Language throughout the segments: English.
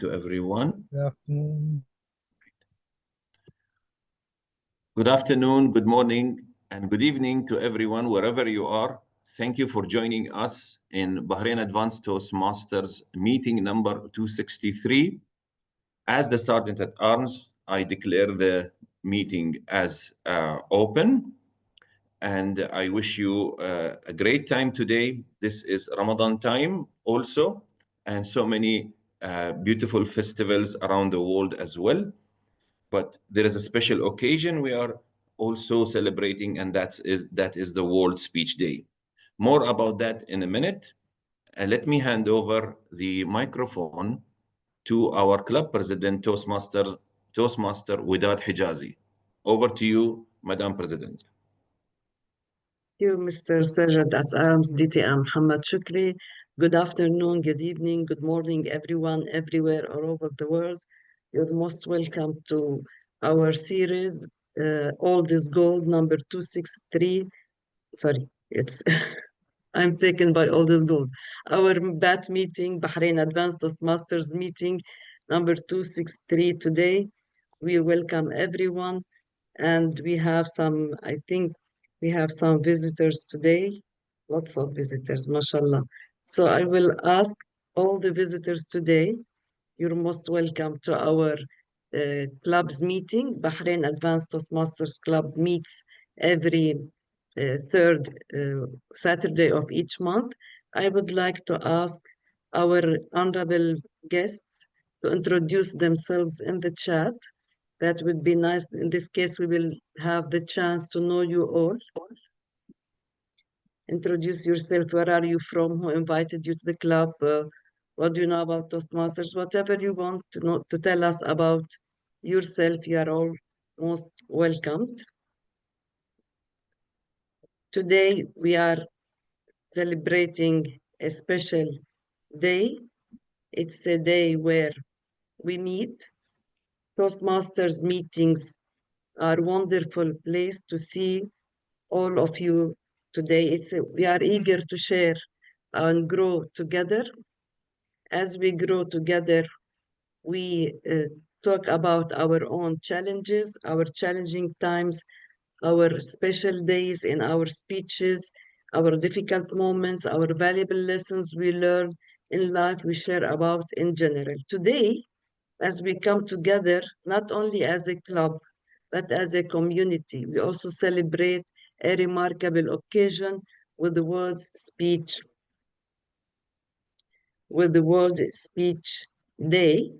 to everyone. Good afternoon. Good afternoon, good morning, and good evening to everyone, wherever you are. Thank you for joining us in Bahrain Advanced Toastmasters meeting number 263. As the Sergeant at Arms, I declare the meeting as open, and I wish you a great time today. This is Ramadan time also, and so many beautiful festivals around the world as well. But there is a special occasion we are also celebrating, and that is the World Speech Day. More about that in a minute. Let me hand over the microphone to our club president, Toastmaster Widad Hijazi. Over to you, Madam President. Thank you, Mr. Sergeant at Arms, DTM Muhammad Shukri. Good afternoon, good evening, good morning, everyone, everywhere, all over the world. You're most welcome to our series, All This Gold, number 263. Sorry, it's I'm taken by All This Gold. Our BAT meeting, Bahrain Advanced Toastmasters meeting, number 263 today. We welcome everyone, and we have some, I think, we have some visitors today, lots of visitors, mashallah. So I will ask all the visitors today, you're most welcome to our club's meeting. Bahrain Advanced Toastmasters Club meets every third Saturday of each month. I would like to ask our honorable guests to introduce themselves in the chat. That would be nice. In this case, we will have the chance to know you all. Introduce yourself. Where are you from? Who invited you to the club? What do you know about Toastmasters? Whatever you want to know, to tell us about yourself, you are all most welcomed. Today, we are celebrating a special day. It's a day where we meet. Toastmasters meetings are a wonderful place to see all of you today. We are eager to share and grow together. As we grow together, we talk about our own challenges, our challenging times, our special days in our speeches, our difficult moments, our valuable lessons we learn in life, we share about in general. Today, as we come together, not only as a club, but as a community, we also celebrate a remarkable occasion with the World Speech Day.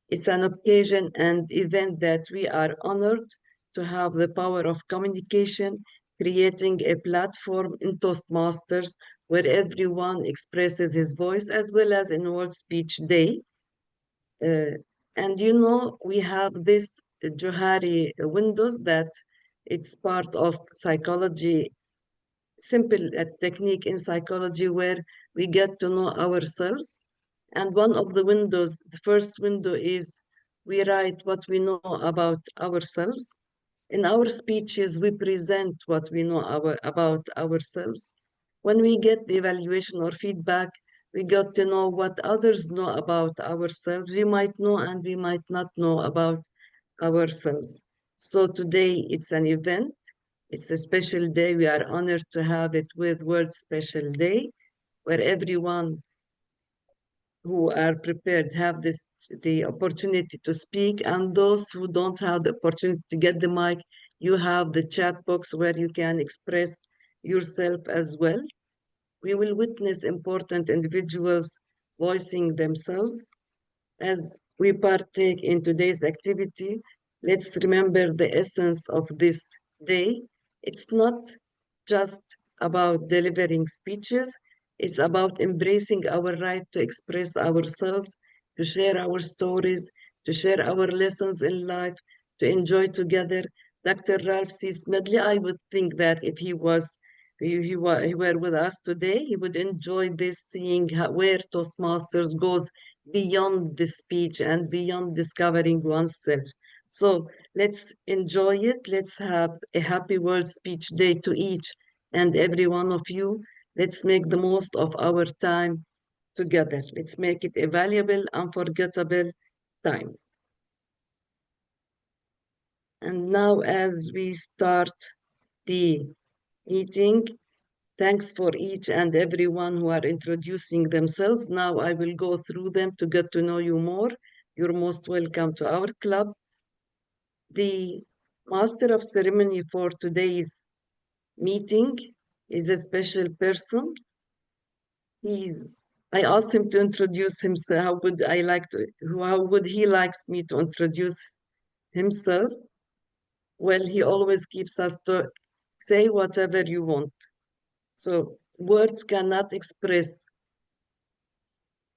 It's an occasion and event that we are honored to have the power of communication, creating a platform in Toastmasters where everyone expresses his voice, as well as in World Speech Day. And you know, we have this Johari windows that it's part of psychology, simple technique in psychology where we get to know ourselves. And one of the windows, the first window is we write what we know about ourselves. In our speeches, we present what we know about ourselves. When we get the evaluation or feedback, we got to know what others know about ourselves. We might know and we might not know about ourselves. So today it's an event. It's a special day. We are honored to have it with World Special Day, where everyone who are prepared have the opportunity to speak, and those who don't have the opportunity to get the mic, you have the chat box where you can express yourself as well. We will witness important individuals voicing themselves. As we partake in today's activity, let's remember the essence of this day. It's not just about delivering speeches, it's about embracing our right to express ourselves, to share our stories, to share our lessons in life, to enjoy together. Dr. Ralph C. Smedley, I would think that if he were with us today, he would enjoy this, seeing where Toastmasters goes beyond the speech and beyond discovering oneself. So let's enjoy it. Let's have a happy World Speech Day to each and every one of you. Let's make the most of our time together. Let's make it a valuable, unforgettable time. And now, as we start the meeting, thanks for each and everyone who are introducing themselves. Now I will go through them to get to know you more. You're most welcome to our club. The master of ceremony for today's meeting is a special person. I asked him to introduce himself. How would he likes me to introduce himself? Well, he always keeps us to say whatever you want. So words cannot express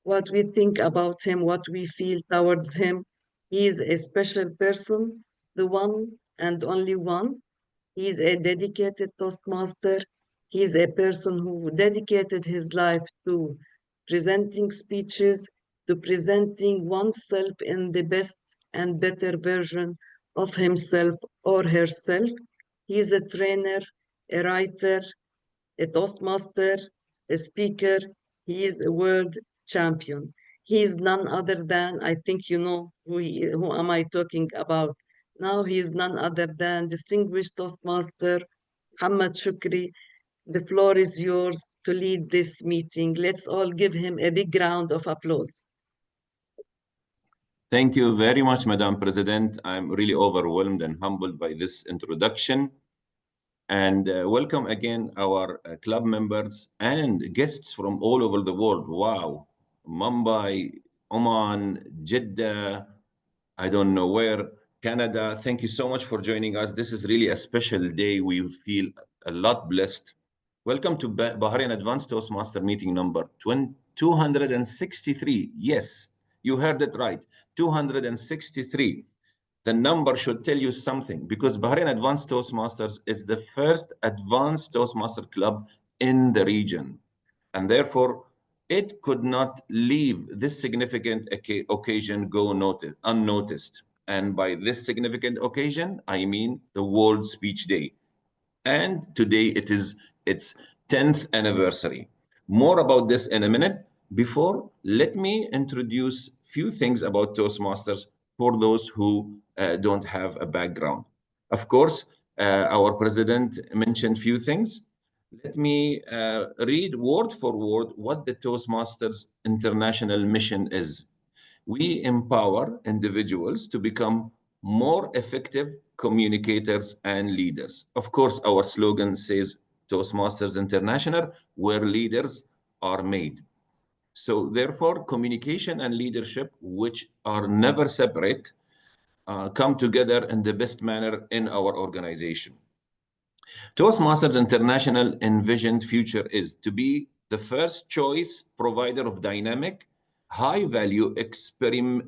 what we think about him, what we feel towards him. He is a special person, the one and only one. He is a dedicated Toastmaster. He is a person who dedicated his life to presenting speeches, to presenting oneself in the best and better version of himself or herself. He is a trainer, a writer, a Toastmaster, a speaker. He is a world champion. He is none other than, I think you know who am I talking about. Now he is none other than distinguished Toastmaster Muhammad Shukri. The floor is yours to lead this meeting. Let's all give him a big round of applause. Thank you very much, Madam President. I'm really overwhelmed and humbled by this introduction. And welcome again our club members and guests from all over the world. Wow. Mumbai, Oman, Jeddah, I don't know where, Canada. Thank you so much for joining us. This is really a special day. We feel a lot blessed. Welcome to Bahrain Advanced Toastmaster meeting number 263. Yes, you heard it right. 263. The number should tell you something because Bahrain Advanced Toastmasters is the first advanced Toastmaster club in the region. And therefore, it could not leave this significant occasion go unnoticed. And by this significant occasion, I mean the World Speech Day. And today it is its 10th anniversary. More about this in a minute. Before, let me introduce few things about Toastmasters for those who don't have a background. Of course, our president mentioned few things. Let me read word for word what the Toastmasters International mission is. We empower individuals to become more effective communicators and leaders. Of course, our slogan says Toastmasters International, where leaders are made. So therefore, communication and leadership, which are never separate, come together in the best manner in our organization. Toastmasters International envisioned future is to be the first choice provider of dynamic, high-value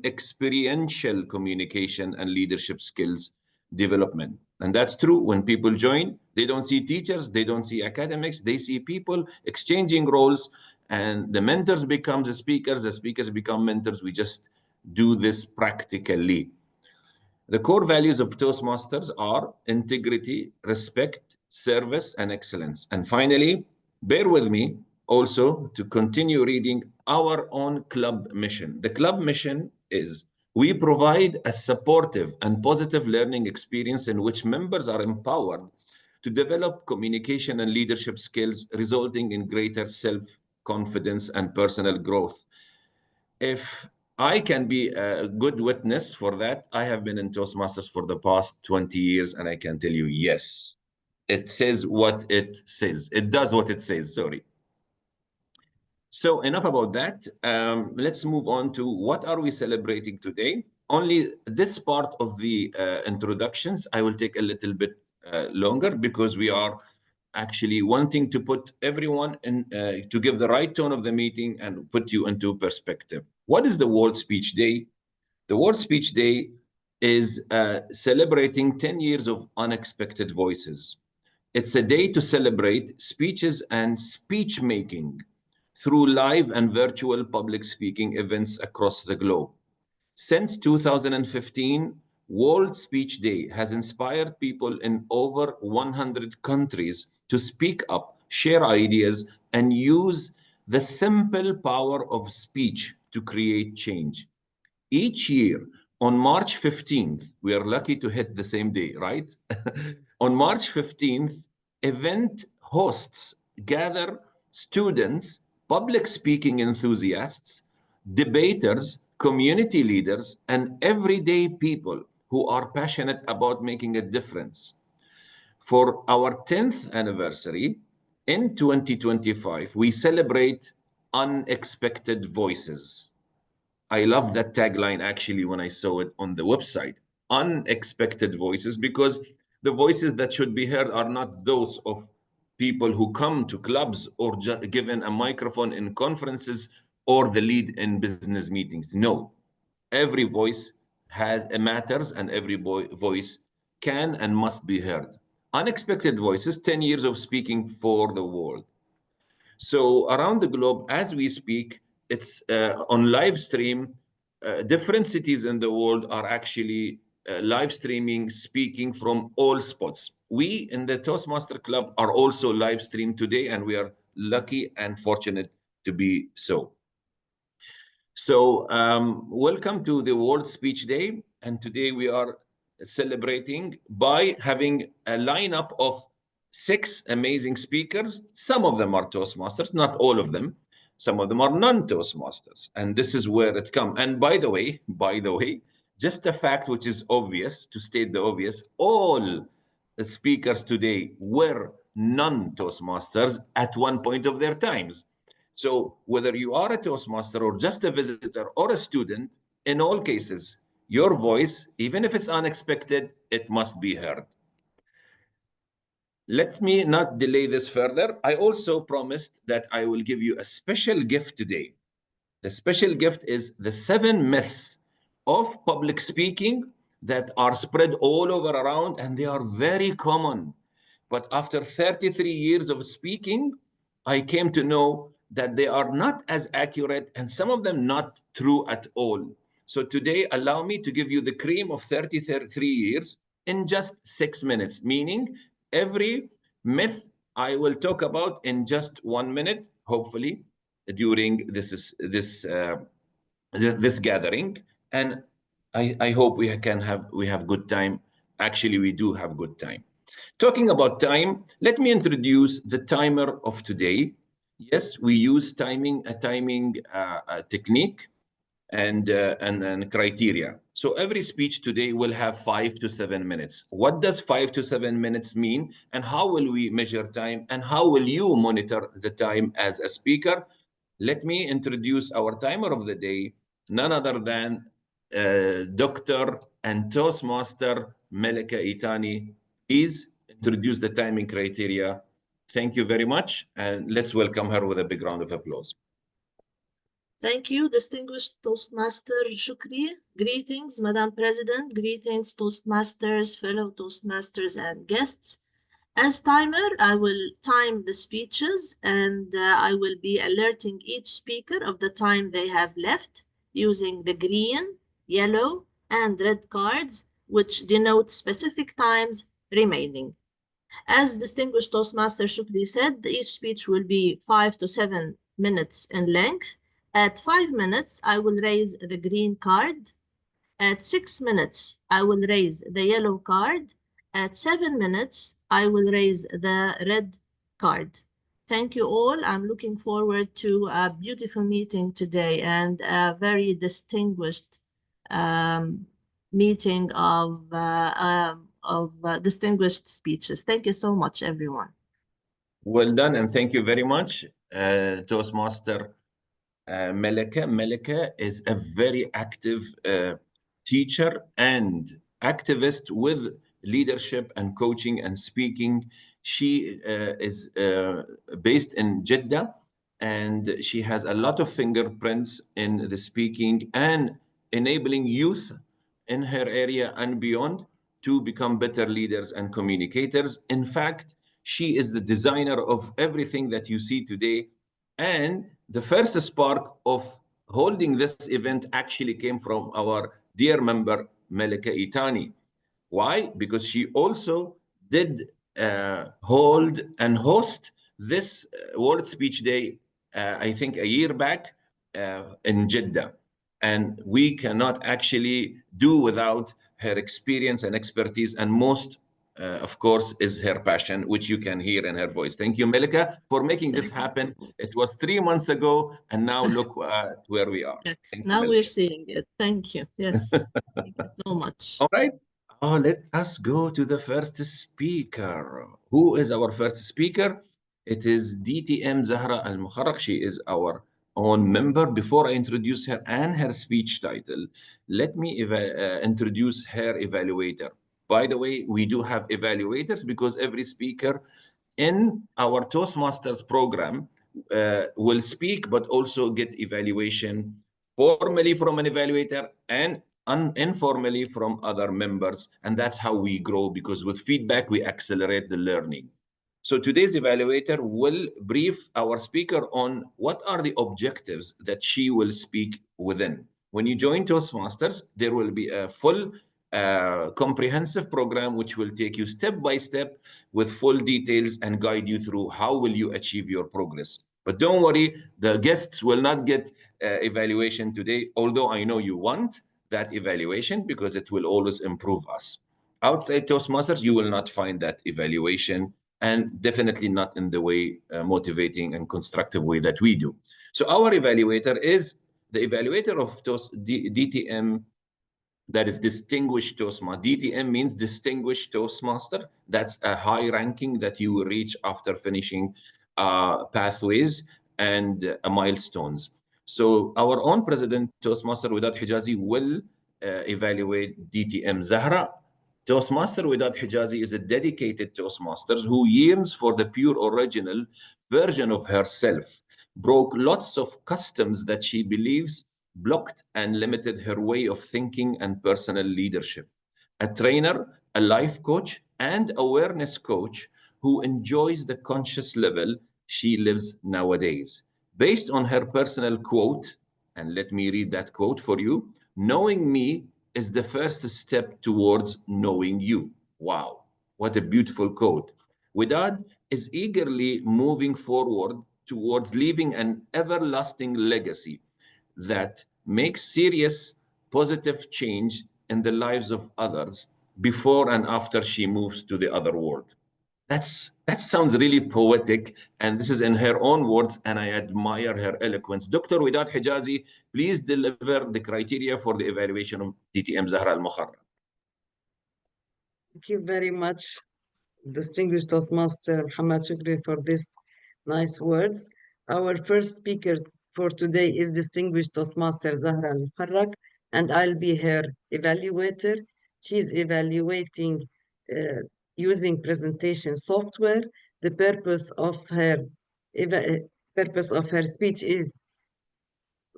experiential communication and leadership skills development. And that's true. When people join, they don't see teachers, they don't see academics, they see people exchanging roles, and the mentors become the speakers become mentors. We just do this practically. The core values of Toastmasters are integrity, respect, service, and excellence. And finally, bear with me also to continue reading our own club mission. The club mission is we provide a supportive and positive learning experience in which members are empowered to develop communication and leadership skills, resulting in greater self-confidence and personal growth. If I can be a good witness for that, I have been in Toastmasters for the past 20 years, and I can tell you, yes, it says what it says. It does what it says, sorry. So enough about that. Let's move on to what are we celebrating today. Only this part of the introductions, I will take a little bit longer because we are actually wanting to put everyone in, to give the right tone of the meeting and put you into perspective. What is the World Speech Day? The World Speech Day is celebrating 10 years of unexpected voices. It's a day to celebrate speeches and speech making through live and virtual public speaking events across the globe. Since 2015, World Speech Day has inspired people in over 100 countries to speak up, share ideas, and use the simple power of speech to create change. Each year, on March 15th, we are lucky to hit the same day, right? On March 15th, event hosts gather students, public speaking enthusiasts, debaters, community leaders, and everyday people who are passionate about making a difference. For our 10th anniversary in 2025, we celebrate unexpected voices. I love that tagline actually when I saw it on the website. Unexpected voices, because the voices that should be heard are not those of people who come to clubs or given a microphone in conferences or the lead in business meetings. No, every voice matters, and every voice can and must be heard. Unexpected voices, 10 years of speaking for the world. So around the globe, as we speak, it's on live stream. Different cities in the world are actually live streaming, speaking from all spots. We in the Toastmaster Club are also live streamed today, and we are lucky and fortunate to be so. So welcome to the World Speech Day. And today we are celebrating by having a lineup of 6 amazing speakers. Some of them are Toastmasters, not all of them. Some of them are non-Toastmasters. And this is where it comes. And by the way, just a fact which is obvious, to state the obvious, all the speakers today were non-Toastmasters at one point of their times. So whether you are a Toastmaster or just a visitor or a student, in all cases, your voice, even if it's unexpected, it must be heard. Let me not delay this further. I also promised that I will give you a special gift today. The special gift is the 7 myths of public speaking that are spread all over around, and they are very common. But after 33 years of speaking, I came to know that they are not as accurate, and some of them not true at all. So today, allow me to give you the cream of 33 years in just 6 minutes, meaning every myth I will talk about in just 1 minute, hopefully, during this gathering. And I hope we have good time. Actually, we do have good time. Talking about time, let me introduce the timer of today. Yes, we use a timing technique and criteria. So every speech today will have 5 to 7 minutes. What does 5 to 7 minutes mean? And how will we measure time? And how will you monitor the time as a speaker? Let me introduce our timer of the day, none other than Dr. and Toastmaster Melika Itani. Please introduce the timing criteria. Thank you very much. And let's welcome her with a big round of applause. Thank you, distinguished Toastmaster Shukri. Greetings, Madam President. Greetings, Toastmasters, fellow Toastmasters, and guests. As timer, I will time the speeches, and I will be alerting each speaker of the time they have left using the green, yellow, and red cards, which denote specific times remaining. As distinguished Toastmaster Shukri said, each speech will be 5 to 7 minutes in length. At 5 minutes, I will raise the green card. At 6 minutes, I will raise the yellow card. At 7 minutes, I will raise the red card. Thank you all. I'm looking forward to a beautiful meeting today and a very distinguished meeting of distinguished speeches. Thank you so much, everyone. Well done, and thank you very much, Toastmaster Melika. Melika is a very active teacher and activist with leadership and coaching and speaking. She is based in Jeddah, and she has a lot of fingerprints in the speaking and enabling youth in her area and beyond to become better leaders and communicators. In fact, she is the designer of everything that you see today. And the first spark of holding this event actually came from our dear member, Melika Itani. Why? Because she also did hold and host this World Speech Day I think a year back in Jeddah. And we cannot actually do without her experience and expertise. And most, of course, is her passion, which you can hear in her voice. Thank you, Melika, for making this happen. It was 3 months ago, and now look where we are. Yes, Thank you, now we're Melika. seeing it. Thank you. Yes, thank you so much. All right. Let us go to the first speaker. Who is our first speaker? It is DTM Zahra Al Mukharraq. She is our own member. Before I introduce her and her speech title, let me introduce her evaluator. By the way, we do have evaluators because every speaker in our Toastmasters program will speak, but also get evaluation formally from an evaluator and informally from other members. And that's how we grow, because with feedback, we accelerate the learning. So today's evaluator will brief our speaker on what are the objectives that she will speak within. When you join Toastmasters, there will be a full comprehensive program which will take you step by step with full details and guide you through how will you achieve your progress. But don't worry, the guests will not get evaluation today, although I know you want that evaluation because it will always improve us. Outside Toastmasters, you will not find that evaluation, and definitely not in the way motivating and constructive way that we do. So our evaluator is the evaluator of DTM, that is Distinguished Toastmaster. DTM means Distinguished Toastmaster. That's a high ranking that you will reach after finishing pathways and milestones. So our own president, Toastmaster Widad Hijazi, will evaluate DTM Zahra. Toastmaster Widad Hijazi is a dedicated Toastmaster who yearns for the pure original version of herself, broke lots of customs that she believes blocked and limited her way of thinking and personal leadership. A trainer, a life coach, and awareness coach who enjoys the conscious level she lives nowadays. Based on her personal quote, and let me read that quote for you, knowing me is the first step towards knowing you. Wow, what a beautiful quote. Widad is eagerly moving forward towards leaving an everlasting legacy that makes serious positive change in the lives of others before and after she moves to the other world. That sounds really poetic, and this is in her own words, and I admire her eloquence. Dr. Widad Hijazi, please deliver the criteria for the evaluation of DTM Zahra Al Mukharraq. Thank you very much, distinguished Toastmaster Muhammad Shukri, for this nice words. Our first speaker for today is distinguished Toastmaster Zahra Al Mukharraq, and I'll be her evaluator. She's evaluating using presentation software. The purpose of her speech is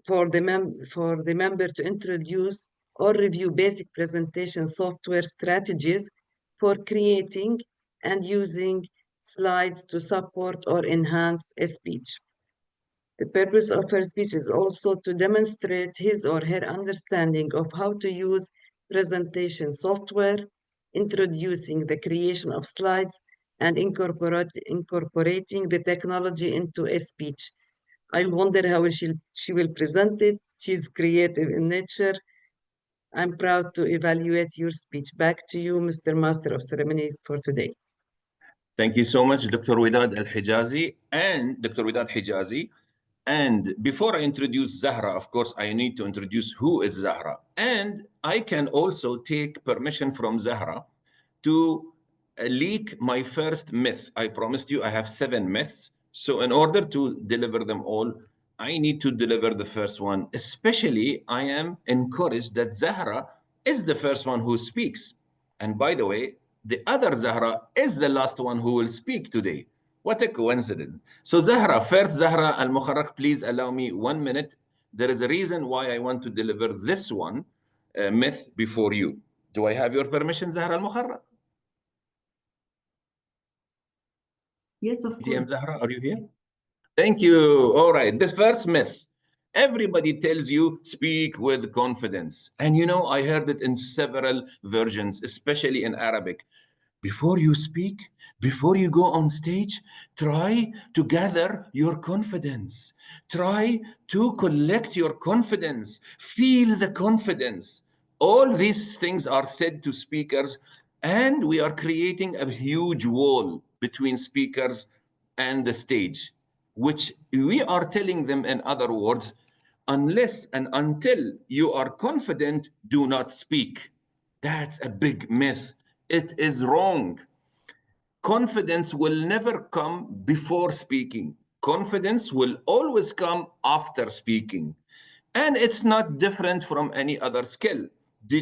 for the member to introduce or review basic presentation software strategies for creating and using slides to support or enhance a speech. The purpose of her speech is also to demonstrate his or her understanding of how to use presentation software, introducing the creation of slides, and incorporating the technology into a speech. I wonder how she will present it. She's creative in nature. I'm proud to evaluate your speech. Back to you, Mr. Master of Ceremony, for today. Thank you so much, Dr. Widad Al Hijazi and Dr. Widad Hijazi. And before I introduce Zahra, of course, I need to introduce who is Zahra. And I can also take permission from Zahra to leak my first myth. I promised you I have 7 myths. So in order to deliver them all, I need to deliver the first one. Especially, I am encouraged that Zahra is the first one who speaks. And by the way, the other Zahra is the last one who will speak today. What a coincidence. So Zahra, first Zahra Al Mukharraq, please allow me 1 minute. There is a reason why I want to deliver this one myth before you. Do I have your permission, Zahra Al Mukharraq? Yes, of course. Zahra, are you here? Thank you. All right. The first myth. Everybody tells you speak with confidence. And you know, I heard it in several versions, especially in Arabic. Before you speak, before you go on stage, try to gather your confidence. Try to collect your confidence. Feel the confidence. All these things are said to speakers, and we are creating a huge wall between speakers and the stage, which we are telling them, in other words, unless and until you are confident, do not speak. That's a big myth. It is wrong. Confidence will never come before speaking. Confidence will always come after speaking. And it's not different from any other skill.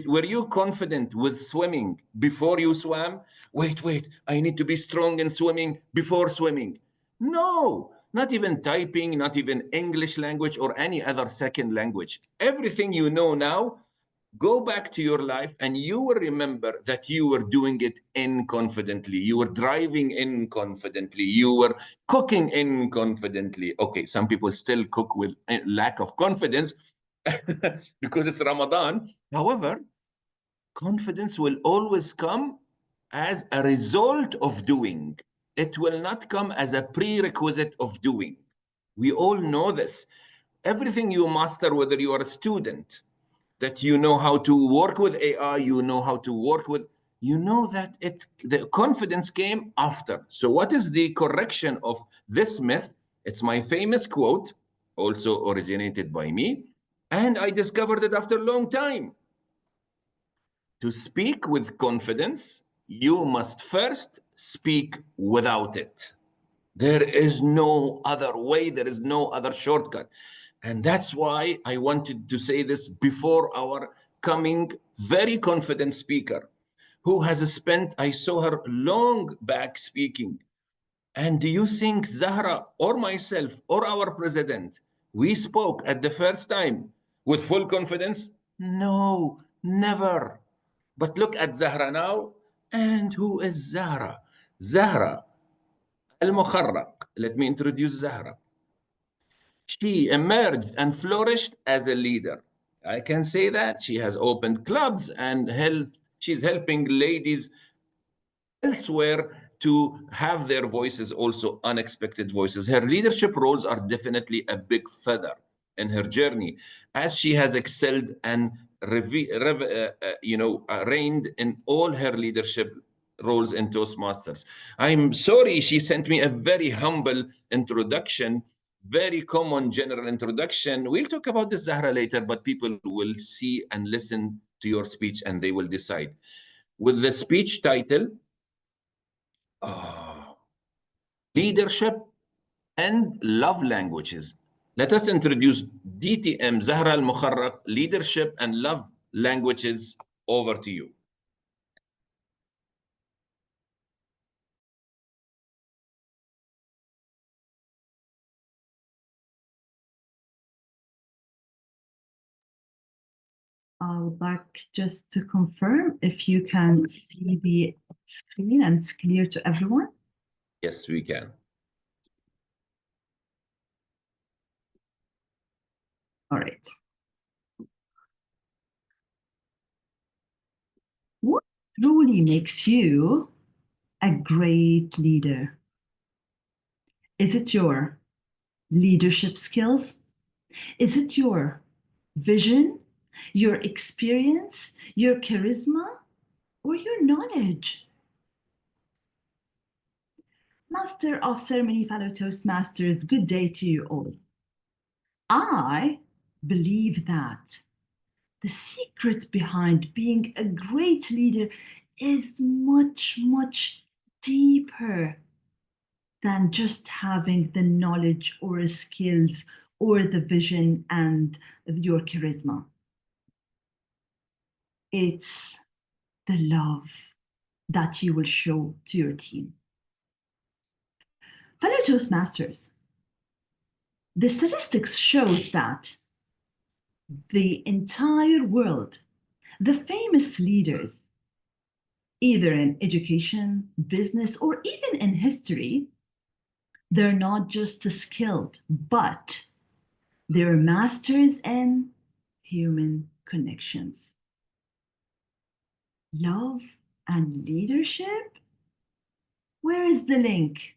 Were you confident with swimming before you swam? Wait, I need to be strong in swimming before swimming. No, not even typing, not even English language or any other second language. Everything you know now, go back to your life and you will remember that you were doing it inconfidently. You were driving inconfidently. You were cooking inconfidently. Okay, some people still cook with a lack of confidence because it's Ramadan. However, confidence will always come as a result of doing. It will not come as a prerequisite of doing. We all know this. Everything you master, whether you are a student, that you know how to work with AI, you know how to work with, you know that the confidence came after. So what is the correction of this myth? It's my famous quote, also originated by me, and I discovered it after a long time. To speak with confidence, you must first speak without it. There is no other way, there is no other shortcut. And that's why I wanted to say this before our coming very confident speaker who has spent, I saw her long back speaking. And do you think Zahra or myself or our president, we spoke at the first time with full confidence? No, never. But look at Zahra now. And who is Zahra? Zahra Al-Mukharraq. Let me introduce Zahra. She emerged and flourished as a leader. I can say that she has opened clubs and she's helping ladies elsewhere to have their voices, also unexpected voices. Her leadership roles are definitely a big feather in her journey, as she has excelled and reigned in all her leadership roles in Toastmasters. I'm sorry, she sent me a very humble introduction, very common general introduction. We'll talk about this, Zahra, later, but people will see and listen to your speech and they will decide. With the speech title, Leadership and Love Languages. Let us introduce DTM Zahra Al-Mukharraq, Leadership and Love Languages. Over to you. I would like just to confirm if you can see the screen and it's clear to everyone. Yes, we can. All right. What truly makes you a great leader? Is it your leadership skills? Is it your vision, your experience, your charisma, or your knowledge? Master of Ceremony, fellow Toastmasters, good day to you all. I believe that the secret behind being a great leader is much, much deeper than just having the knowledge or skills or the vision and your charisma. It's the love that you will show to your team. Fellow Toastmasters, the statistics shows that the entire world, the famous leaders, either in education, business, or even in history, they're not just skilled, but they're masters in human connections. Love and leadership Where is the link?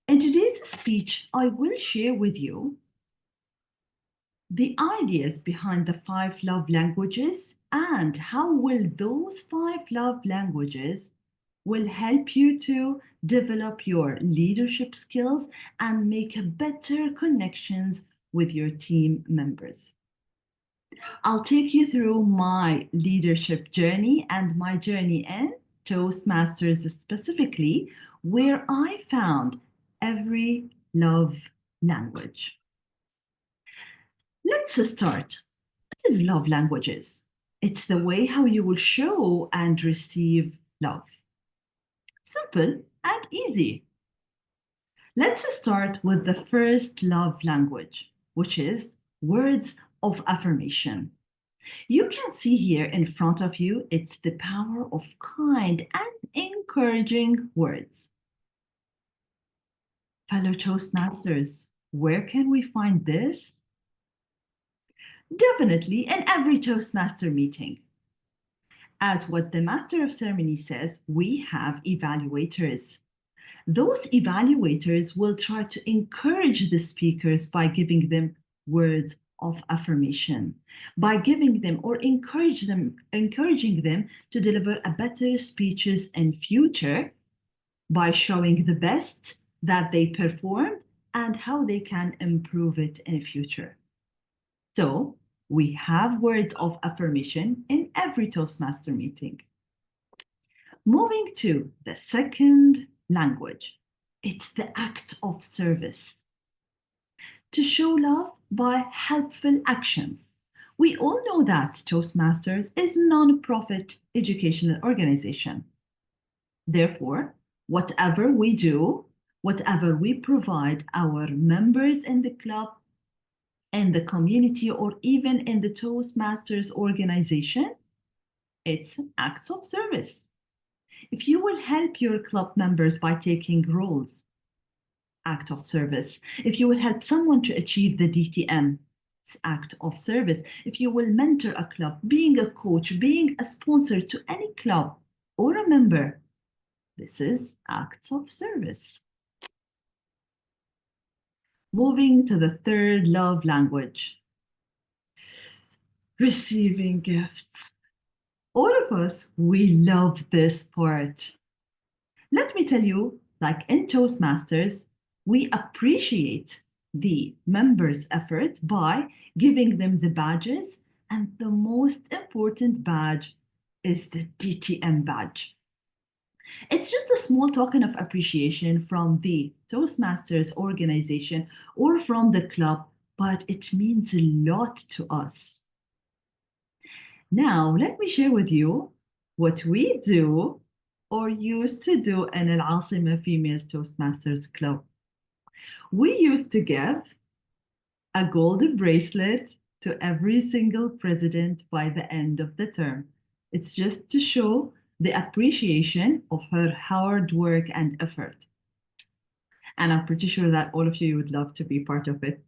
In today's speech, I will share with you the ideas behind the 5 love languages and how will those 5 love languages will help you to develop your leadership skills and make better connections with your team members. I'll take you through my leadership journey and my journey in Toastmasters specifically, where I found every love language. Let's start. What is love languages? It's the way how you will show and receive love. Simple and easy. Let's start with the first love language, which is words of affirmation. You can see here in front of you, it's the power of kind and encouraging words. Fellow Toastmasters, where can we find this? Definitely in every Toastmaster meeting. As what the Master of Ceremony says, we have evaluators. Those evaluators will try to encourage the speakers by giving them words of affirmation, by giving them or encouraging them to deliver a better speeches in future by showing the best that they performed and how they can improve it in future. So we have words of affirmation in every Toastmaster meeting. Moving to the second language, it's the act of service. To show love by helpful actions. We all know that Toastmasters is a non-profit educational organization. Therefore, whatever we do, whatever we provide our members in the club, in the community, or even in the Toastmasters organization, it's acts of service. If you will help your club members by taking roles, act of service. If you will help someone to achieve the DTM, it's act of service. If you will mentor a club, being a coach, being a sponsor to any club or a member, this is acts of service. Moving to the third love language, receiving gifts. All of us, we love this part. Let me tell you, like in Toastmasters, we appreciate the members' effort by giving them the badges, and the most important badge is the DTM badge. It's just a small token of appreciation from the Toastmasters organization or from the club, but it means a lot to us. Now, let me share with you what we do or used to do in Al Asima Females Toastmasters Club. We used to give a golden bracelet to every single president by the end of the term. It's just to show the appreciation of her hard work and effort. And I'm pretty sure that all of you would love to be part of it.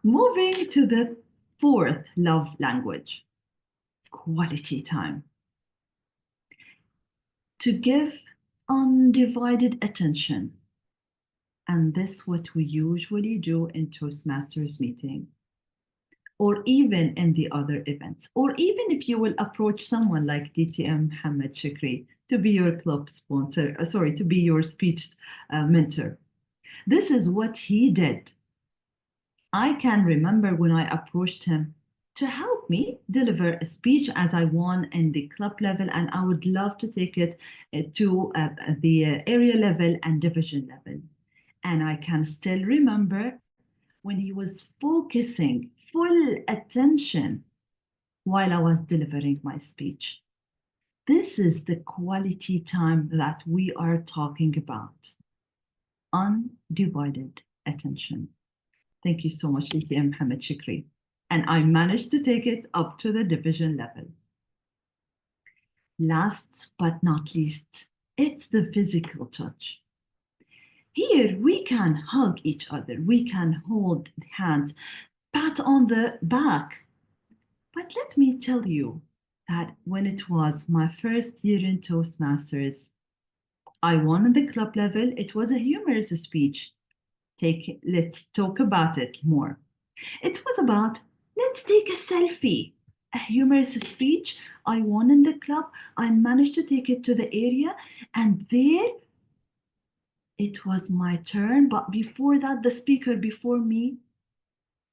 Moving to the fourth love language, quality time. To give undivided attention. And this is what we usually do in Toastmasters meeting, or even in the other events, or even if you will approach someone like DTM Mohammed Shukri to be your club sponsor, to be your speech mentor. This is what he did. I can remember when I approached him to help me deliver a speech as I won in the club level, and I would love to take it to the area level and division level. And I can still remember when he was focusing full attention while I was delivering my speech. This is the quality time that we are talking about. Undivided attention. Thank you so much, DTM Mohammed Shukri. And I managed to take it up to the division level. Last but not least, it's the physical touch. Here, we can hug each other, we can hold hands, pat on the back. But let me tell you that when it was my first year in Toastmasters, I won on the club level. It was a humorous speech. Let's talk about it more. It was about, let's take a selfie. A humorous speech. I won in the club. I managed to take it to the area, and there it was my turn. But before that, the speaker before me,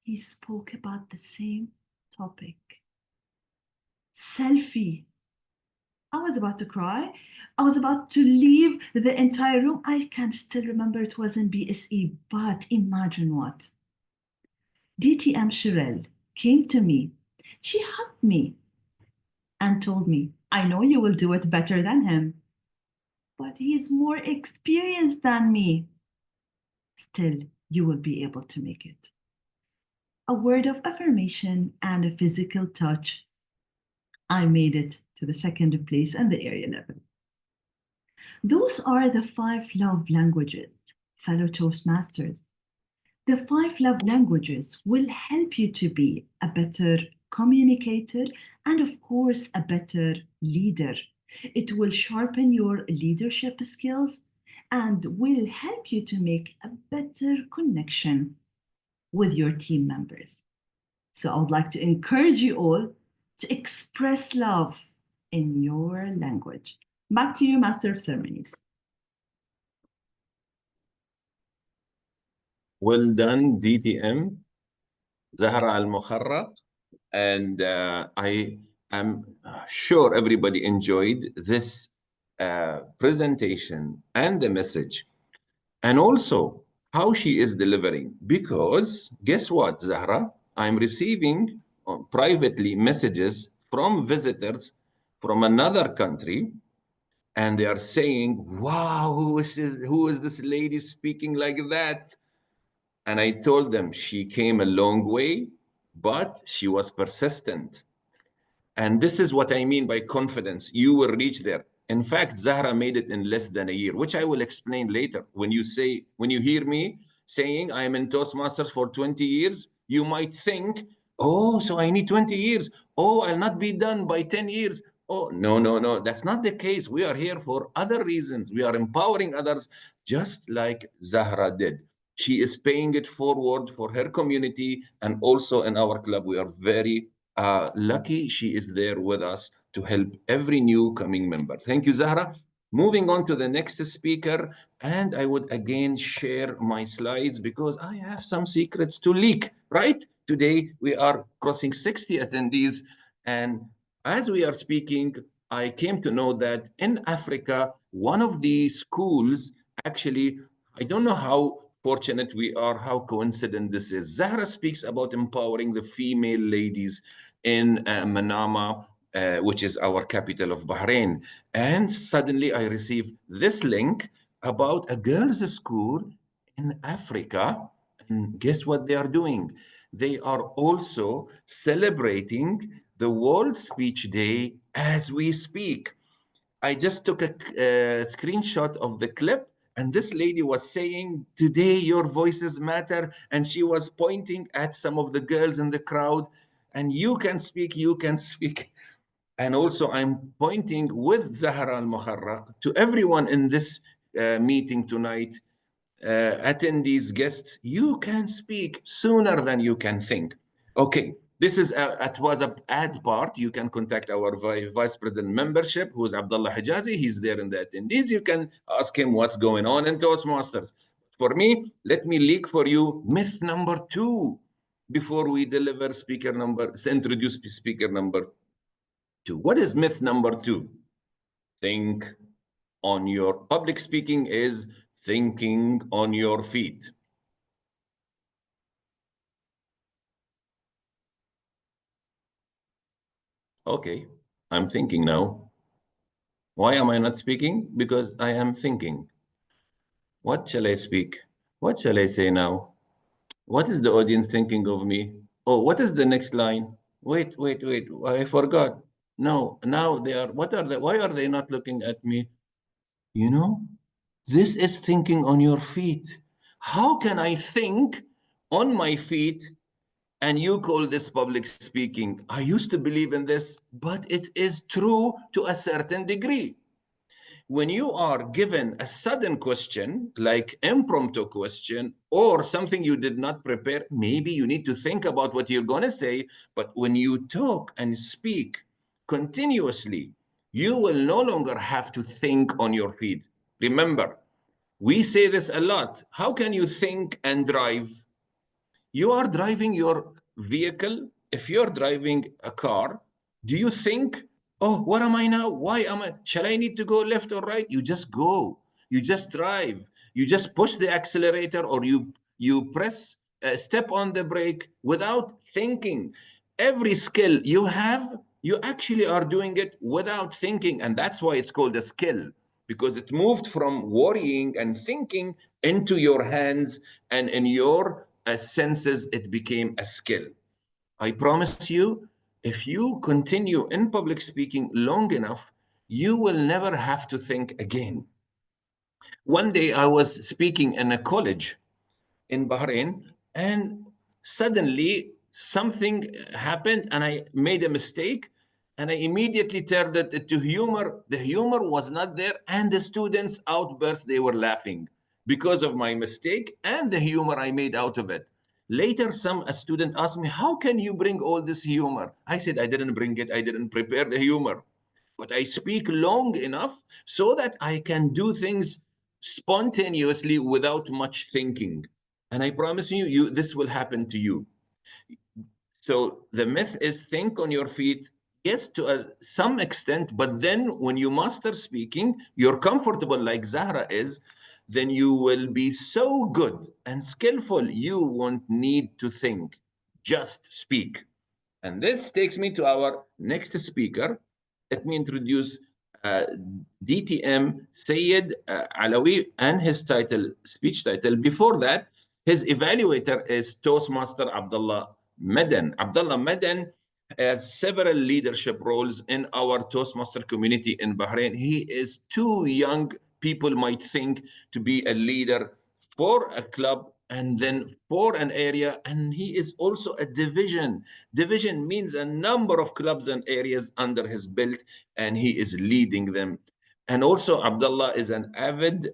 he spoke about the same topic. Selfie. I was about to cry. I was about to leave the entire room. I can still remember it was in BSE, but imagine what. DTM Shirel came to me. She hugged me and told me, I know you will do it better than him, but he's more experienced than me. Still, you will be able to make it. A word of affirmation and a physical touch. I made it to the second place and the area level. Those are the 5 love languages, fellow Toastmasters. The 5 love languages will help you to be a better communicator and, of course, a better leader. It will sharpen your leadership skills and will help you to make a better connection with your team members. So I would like to encourage you all to express love in your language. Back to you, Master of Ceremonies. Well done, DTM, Zahra Al-Mukharraq. And I am sure everybody enjoyed this presentation and the message. And also how she is delivering. Because guess what, Zahra? I'm receiving privately messages from visitors from another country, and they are saying, wow, who is this lady speaking like that? And I told them she came a long way, but she was persistent. And this is what I mean by confidence. You will reach there. In fact, Zahra made it in less than a year, which I will explain later. When you hear me saying I'm in Toastmasters for 20 years, you might think, oh, so I need 20 years. Oh, I'll not be done by 10 years. Oh, no. That's not the case. We are here for other reasons. We are empowering others just like Zahra did. She is paying it forward for her community, and also in our club, we are very lucky she is there with us to help every new coming member. Thank you, Zahra. Moving on to the next speaker, and I would again share my slides because I have some secrets to leak, right? Today, we are crossing 60 attendees, and as we are speaking, I came to know that in Africa, one of the schools, actually, I don't know how fortunate we are, how coincident this is. Zahra speaks about empowering the female ladies in Manama, which is our capital of Bahrain. And suddenly I received this link about a girls' school in Africa. And guess what they are doing? They are also celebrating the World Speech Day as we speak. I just took a screenshot of the clip, and this lady was saying, today your voices matter. And she was pointing at some of the girls in the crowd, and you can speak. And also I'm pointing with Zahra Al-Mukharraq to everyone in this meeting tonight, attendees, guests, you can speak sooner than you can think. Okay, this is it was an ad part. You can contact our vice president membership, who is Abdullah Hijazi. He's there in the attendees. You can ask him what's going on in Toastmasters. For me, let me leak for you myth number 2 before we introduce speaker number 2. What is myth number 2? Think on your public speaking is thinking on your feet. Okay, I'm thinking now. Why am I not speaking? Because I am thinking. What shall I speak? What shall I say now? What is the audience thinking of me? Oh, what is the next line? Wait, I forgot. No, now they are, why are they not looking at me? You know, this is thinking on your feet. How can I think on my feet and you call this public speaking? I used to believe in this, but it is true to a certain degree. when you are given a sudden question, like impromptu question, or something you did not prepare, maybe you need to think about what you're going to say. But when you talk and speak continuously, you will no longer have to think on your feet. Remember, we say this a lot. How can you think and drive? You are driving your vehicle. If you're driving a car, do you think, oh, what am I now? Why am I? Shall I need to go left or right? You just go. You just drive. You just push the accelerator, or you press step on the brake without thinking. Every skill you have, you actually are doing it without thinking, and that's why it's called a skill, because it moved from worrying and thinking into your hands, and in your senses, it became a skill. I promise you, if you continue in public speaking long enough, you will never have to think again. One day I was speaking in a college in Bahrain, and suddenly something happened and I made a mistake, and I immediately turned it into humor. The humor was not there, and the students outburst, they were laughing because of my mistake and the humor I made out of it. Later, a student asked me, how can you bring all this humor? I said, I didn't bring it. I didn't prepare the humor. But I speak long enough so that I can do things spontaneously without much thinking. And I promise you, this will happen to you. So the myth is think on your feet. Yes, to some extent, but then when you master speaking, you're comfortable like Zahra is, then you will be so good and skillful, you won't need to think, just speak. And this takes me to our next speaker. Let me introduce DTM Sayed Alawi and his speech title. Before that, his evaluator is Toastmaster Abdullah Madan. Abdullah Madan has several leadership roles in our Toastmaster community in Bahrain. He is too young, people might think, to be a leader for a club and then for an area, and he is also a division. Division means a number of clubs and areas under his belt, and he is leading them. And also Abdullah is an avid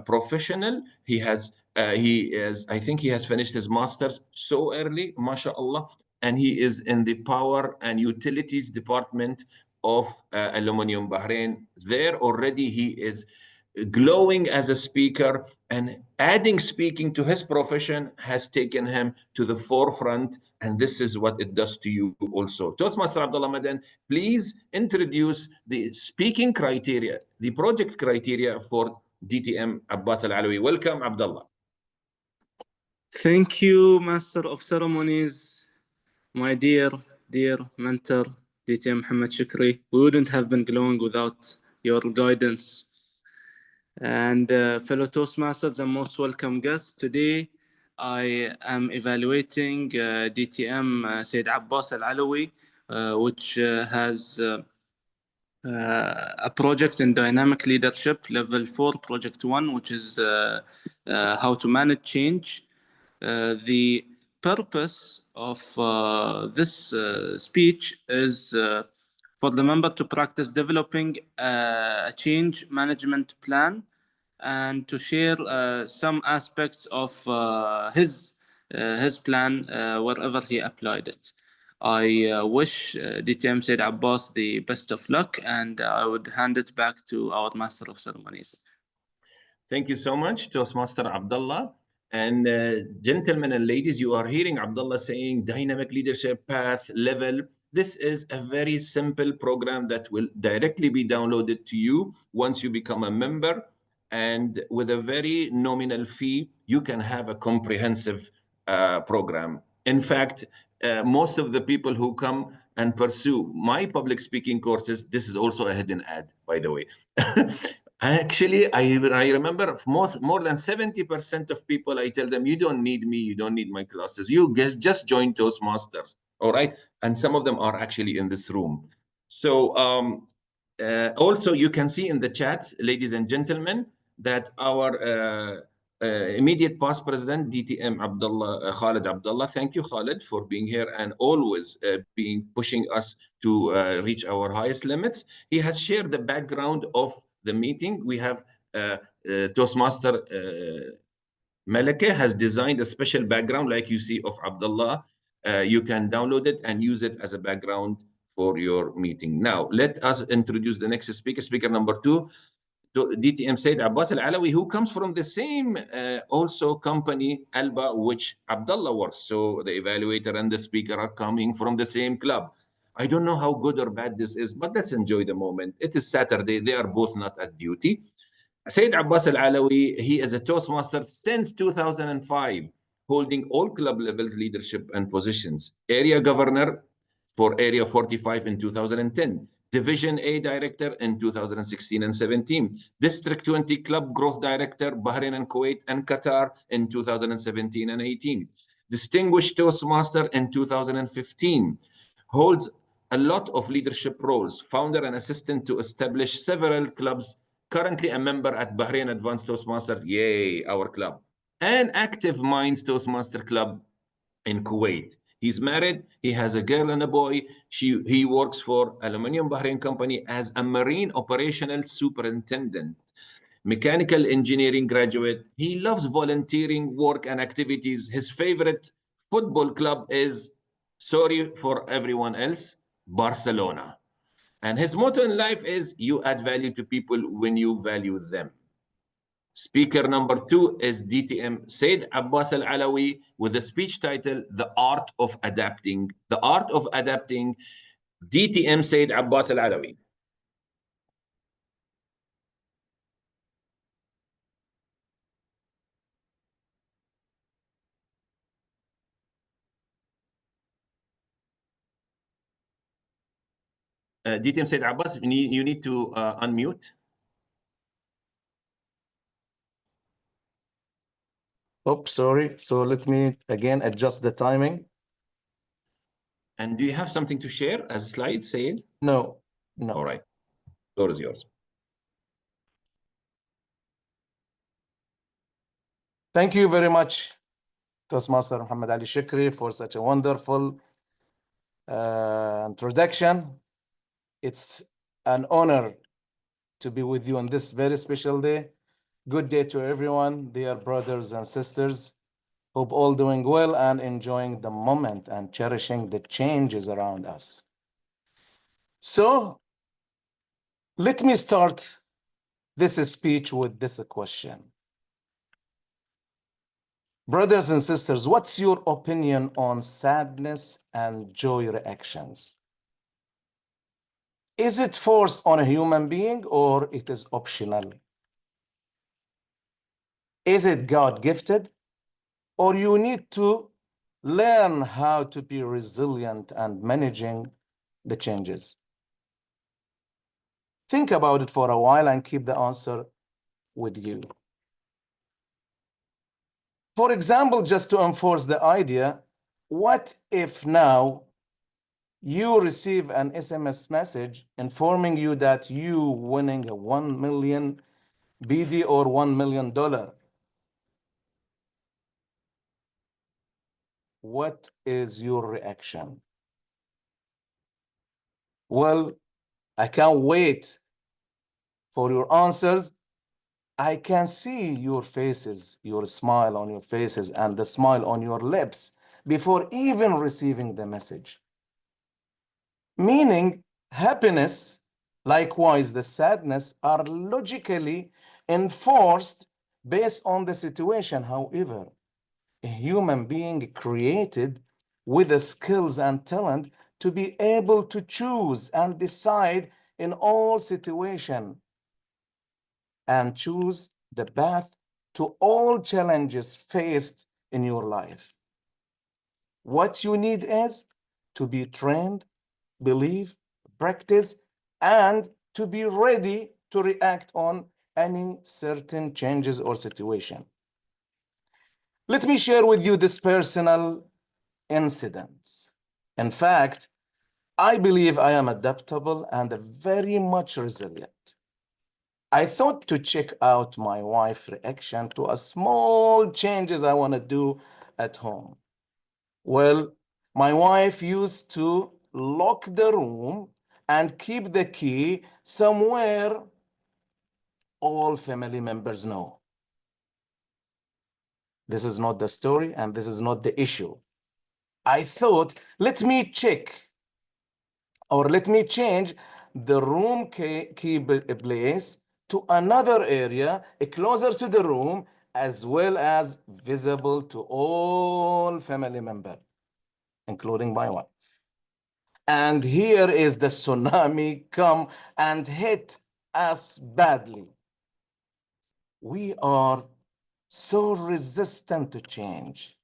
professional. I think he has finished his master's so early, mashallah, and he is in the power and utilities department of Aluminium Bahrain. There already he is glowing as a speaker, and adding speaking to his profession has taken him to the forefront, and this is what it does to you also. Toastmaster Abdullah Madan, please introduce the speaking criteria, the project criteria for DTM Abbas Al-Alawi. Welcome, Abdullah. Thank you, Master of Ceremonies, my dear mentor, DTM Mohammed Shukri. We wouldn't have been glowing without your guidance. And fellow Toastmasters and most welcome guests, today I am evaluating DTM Sayyid Abbas Al-Alawi, which has a project in dynamic leadership, level 4, project 1, which is how to manage change. The purpose of this speech is for the member to practice developing a change management plan and to share some aspects of his plan wherever he applied it. I wish DTM Sayyid Abbas the best of luck, and I would hand it back to our Master of Ceremonies. Thank you so much, Toastmaster Abdullah. And gentlemen and ladies, you are hearing Abdullah saying dynamic leadership path level. This is a very simple program that will directly be downloaded to you once you become a member. And with a very nominal fee, you can have a comprehensive program. In fact, most of the people who come and pursue my public speaking courses, this is also a hidden ad, by the way. Actually, I remember more than 70% of people, I tell them, you don't need me, you don't need my classes. You just join Toastmasters, all right? And some of them are actually in this room. So also, you can see in the chat, ladies and gentlemen, that our immediate past president, DTM Abdullah, Khalid Abdullah. Thank you, Khalid, for being here and always pushing us to reach our highest limits. He has shared the background of the meeting, we have Toastmaster Malaka has designed a special background like you see of Abdullah. You can download it and use it as a background for your meeting. Now, let us introduce the next speaker, speaker number 2, DTM Said Abbas Al-Alawi, who comes from the same also company, Alba, which Abdullah works. So the evaluator and the speaker are coming from the same club. I don't know how good or bad this is, but let's enjoy the moment. It is Saturday. They are both not at duty. Said Abbas Al-Alawi, he is a Toastmaster since 2005, holding all club levels leadership and positions. Area governor for Area 45 in 2010. Division A Director in 2016 and 17. District 20 Club Growth Director, Bahrain and Kuwait and Qatar in 2017 and 18. Distinguished Toastmaster in 2015. Holds a lot of leadership roles. Founder and assistant to establish several clubs. Currently a member at Bahrain Advanced Toastmaster, yay, our club. And Active Minds Toastmaster Club in Kuwait. He's married. He has a girl and a boy. He works for Aluminium Bahrain Company as a marine operational superintendent, mechanical engineering graduate. He loves volunteering work and activities. His favorite football club is, sorry for everyone else, Barcelona. And his motto in life is, you add value to people when you value them. Speaker number 2 is DTM Said Abbas Al-Alawi with the speech title, The Art of Adapting. The Art of Adapting, DTM Said Abbas Al-Alawi. DTM Said Abbas, you need to unmute. Oh, sorry. So let me again adjust the timing. And do you have something to share as slides, Said? No, no. All right. The floor is yours. Thank you very much, Toastmaster Muhammad Ali Shukri, for such a wonderful introduction. It's an honor to be with you on this very special day. Good day to everyone, dear brothers and sisters. Hope all doing well and enjoying the moment and cherishing the changes around us. So let me start this speech with this question. Brothers and sisters, what's your opinion on sadness and joy reactions? Is it forced on a human being or it is optional? Is it God-gifted? Or you need to learn how to be resilient and managing the changes? Think about it for a while and keep the answer with you. For example, just to enforce the idea, what if now you receive an SMS message informing you that you winning a 1 million BD or $1 million? What is your reaction? Well, I can't wait for your answers. I can see your faces, your smile on your faces and the smile on your lips before even receiving the message. Meaning happiness, likewise the sadness, are logically enforced based on the situation. However, a human being created with the skills and talent to be able to choose and decide in all situations and choose the path to all challenges faced in your life. What you need is to be trained, believe, practice, and to be ready to react on any certain changes or situation. Let me share with you this personal incident. In fact, I believe I am adaptable and very much resilient. I thought to check out my wife's reaction to a small changes I want to do at home. Well, my wife used to lock the room and keep the key somewhere all family members know. This is not the story and this is not the issue. I thought, let me check or let me change the room key place to another area closer to the room as well as visible to all family members, including my wife. And here is the tsunami come and hit us badly. We are so resistant to change.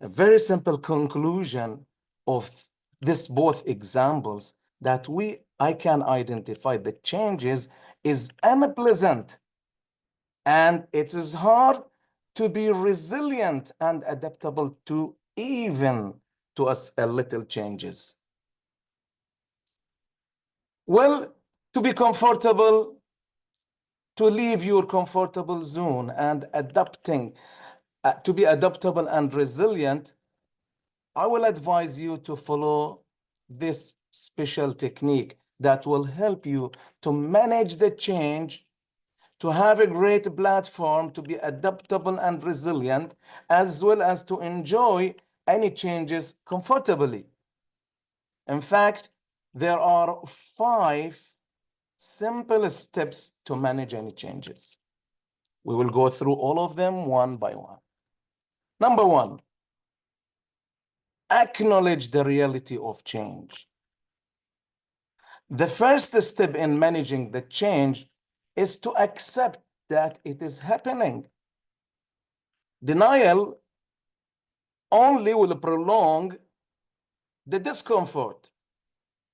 A very simple conclusion of this both examples that I can identify the changes is unpleasant, and it is hard to be resilient and adaptable to even to a little changes. Well, to be comfortable, to leave your comfortable zone and adapting, to be adaptable and resilient, I will advise you to follow this special technique that will help you to manage the change, to have a great platform, to be adaptable and resilient, as well as to enjoy any changes comfortably. In fact, there are 5 simple steps to manage any changes. We will go through all of them one by one. Number 1, acknowledge the reality of change. The first step in managing the change is to accept that it is happening. Denial only will prolong the discomfort.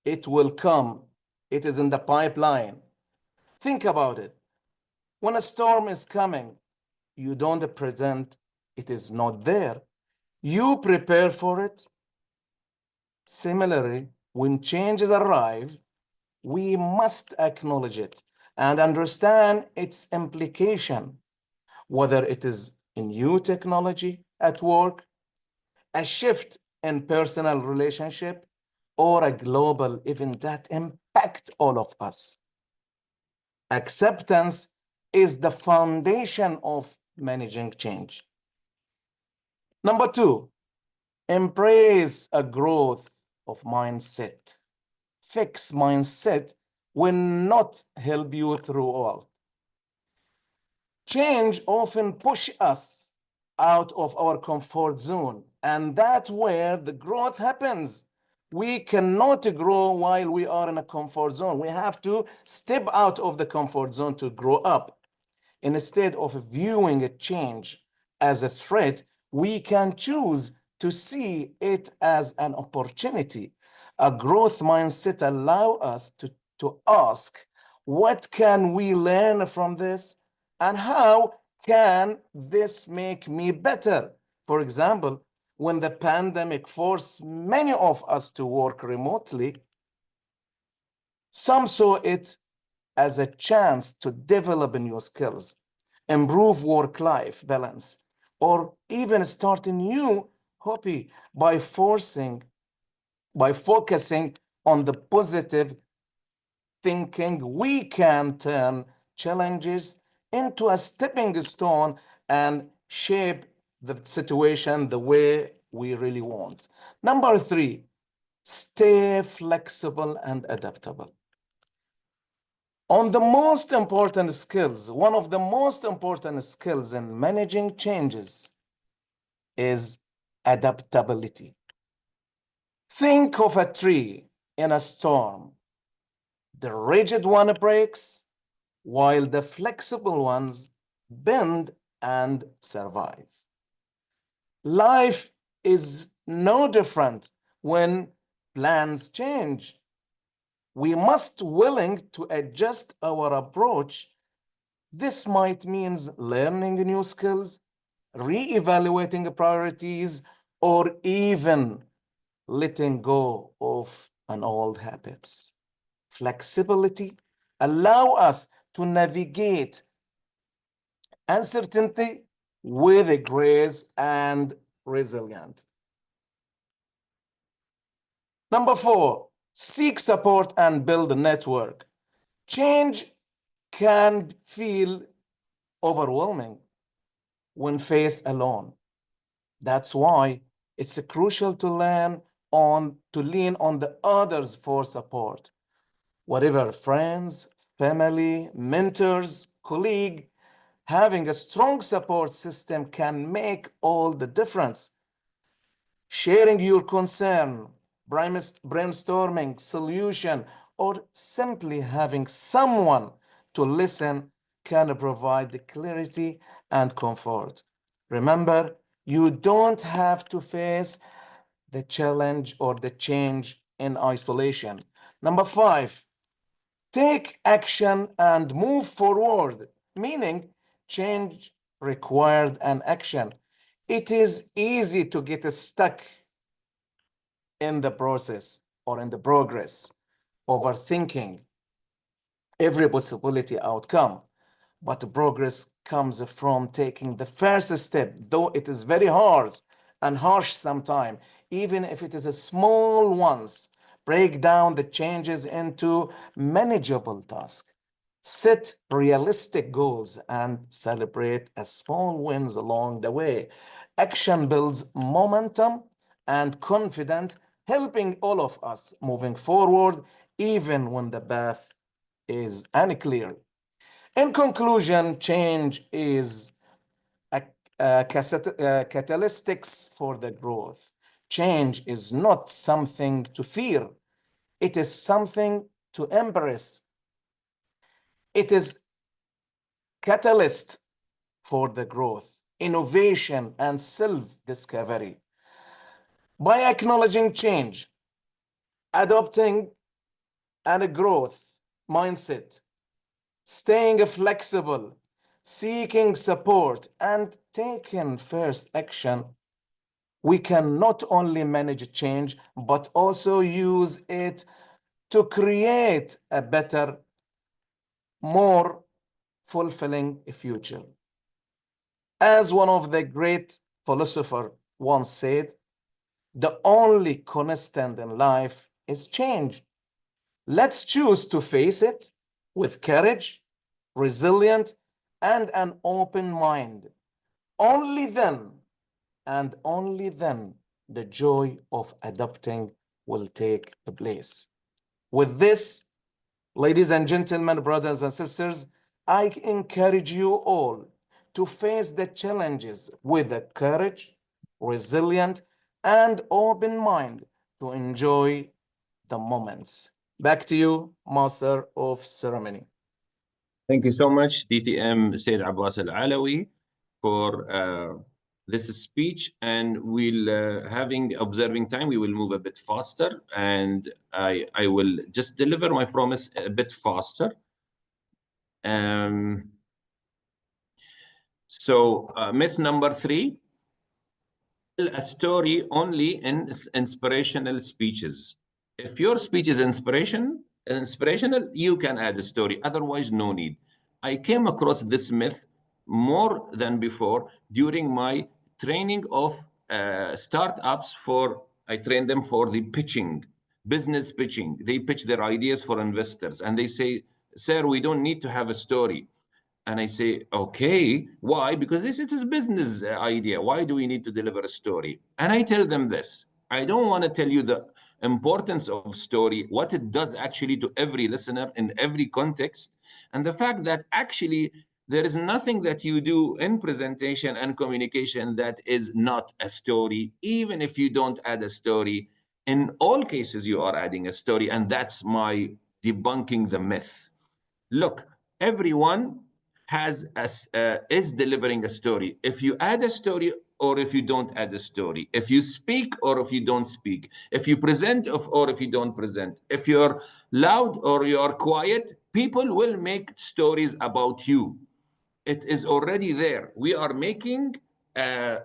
It will come. It is in the pipeline. Think about it. When a storm is coming, you don't pretend it is not there. You prepare for it. Similarly, when changes arrive, we must acknowledge it and understand its implication, whether it is a new technology at work, a shift in personal relationship, or a global event that impacts all of us. Acceptance is the foundation of managing change. Number 2, embrace a growth of mindset. Fixed mindset will not help you throughout. Change often pushes us out of our comfort zone, and that's where the growth happens. We cannot grow while we are in a comfort zone. We have to step out of the comfort zone to grow up. Instead of viewing a change as a threat, we can choose to see it as an opportunity. A growth mindset allows us to ask, what can we learn from this? And how can this make me better? For example, when the pandemic forced many of us to work remotely, some saw it as a chance to develop new skills, improve work-life balance, or even start a new hobby by focusing on the positive thinking. We can turn challenges into a stepping stone and shape the situation the way we really want. Number 3, stay flexible and adaptable. One of the most important skills in managing changes is adaptability. Think of a tree in a storm. The rigid one breaks, while the flexible ones bend and survive. Life is no different when plans change. We must be willing to adjust our approach. This might mean learning new skills, re-evaluating priorities, or even letting go of an old habits. Flexibility allows us to navigate uncertainty with grace and resilience. Number 4, seek support and build a network. Change can feel overwhelming when faced alone. That's why it's crucial to lean on the others for support. Whatever friends, family, mentors, colleague, having a strong support system can make all the difference. Sharing your concern, brainstorming solution, or simply having someone to listen can provide the clarity and comfort. Remember, you don't have to face the challenge or the change in isolation. Number 5, take action and move forward, meaning change required an action. It is easy to get stuck in the process or in the progress, overthinking every possibility outcome. But progress comes from taking the first step, though it is very hard and harsh sometimes, even if it is a small ones. Break down the changes into manageable tasks. Set realistic goals and celebrate small wins along the way. Action builds momentum and confidence, helping all of us moving forward, even when the path is unclear. In conclusion, change is a catalyst for the growth. Change is not something to fear. It is something to embrace. It is catalyst for the growth, innovation, and self-discovery. By acknowledging change, adopting a growth mindset, staying flexible, seeking support, and taking first action, we can not only manage change, but also use it to create a better, more fulfilling future. As one of the great philosophers once said, the only constant in life is change. Let's choose to face it with courage, resilience, and an open mind. Only then, and only then, the joy of adapting will take place. With this, ladies and gentlemen, brothers and sisters, I encourage you all to face the challenges with a courage, resilient, and open mind to enjoy the moments. Back to you, Master of Ceremony. Thank you so much, DTM Said Abbas Al Alawi, for this speech. And we'll having observing time, we will move a bit faster, and I will just deliver my promise a bit faster. Myth number 3: tell a story only in inspirational speeches. If your speech is inspirational, you can add a story. Otherwise, no need. I came across this myth more than before during my training of startups. I trained them for the pitching, business pitching. They pitch their ideas for investors, and they say, "Sir, we don't need to have a story." And I say, okay, why? Because this is a business idea. Why do we need to deliver a story? And I tell them this: I don't want to tell you the importance of story, what it does actually to every listener in every context, and the fact that actually there is nothing that you do in presentation and communication that is not a story. Even if you don't add a story, in all cases you are adding a story, and that's my debunking the myth. Look, everyone is delivering a story. If you add a story or if you don't add a story, if you speak or if you don't speak, if you present or if you don't present, if you're loud or you're quiet, people will make stories about you. It is already there. We are making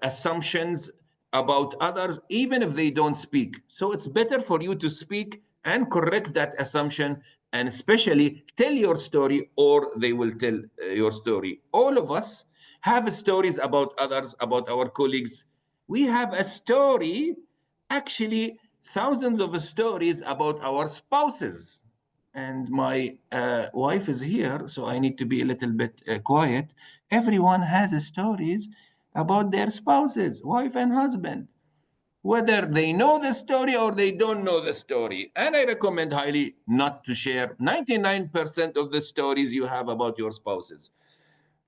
assumptions about others, even if they don't speak. So it's better for you to speak and correct that assumption, and especially tell your story, or they will tell your story. All of us have stories about others, about our colleagues. We have a story, actually thousands of stories about our spouses. and my wife is here, so I need to be a little bit quiet. Everyone has stories about their spouses, wife and husband, whether they know the story or they don't know the story. And I recommend highly not to share 99% of the stories you have about your spouses.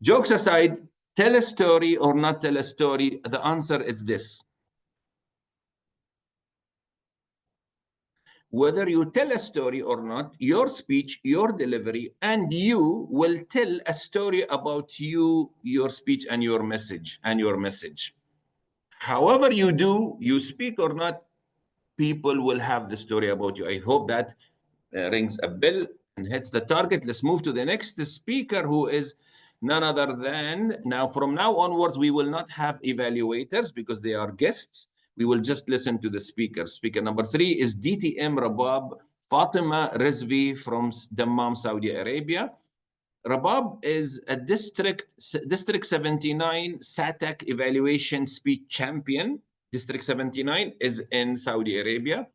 Jokes aside, tell a story or not tell a story, the answer is this. Whether you tell a story or not, your speech, your delivery, and you will tell a story about you, your speech, and your message, However you do, you speak or not, people will have the story about you. I hope that rings a bell and hits the target. Let's move to the next speaker, who is none other than, now from now onwards, we will not have evaluators because they are guests. We will just listen to the speakers. Speaker number 3 is DTM Rabab Fatima Rizvi from Dammam, Saudi Arabia. Rabab is a District 79 SATAC evaluation speech champion. District 79 is in Saudi Arabia.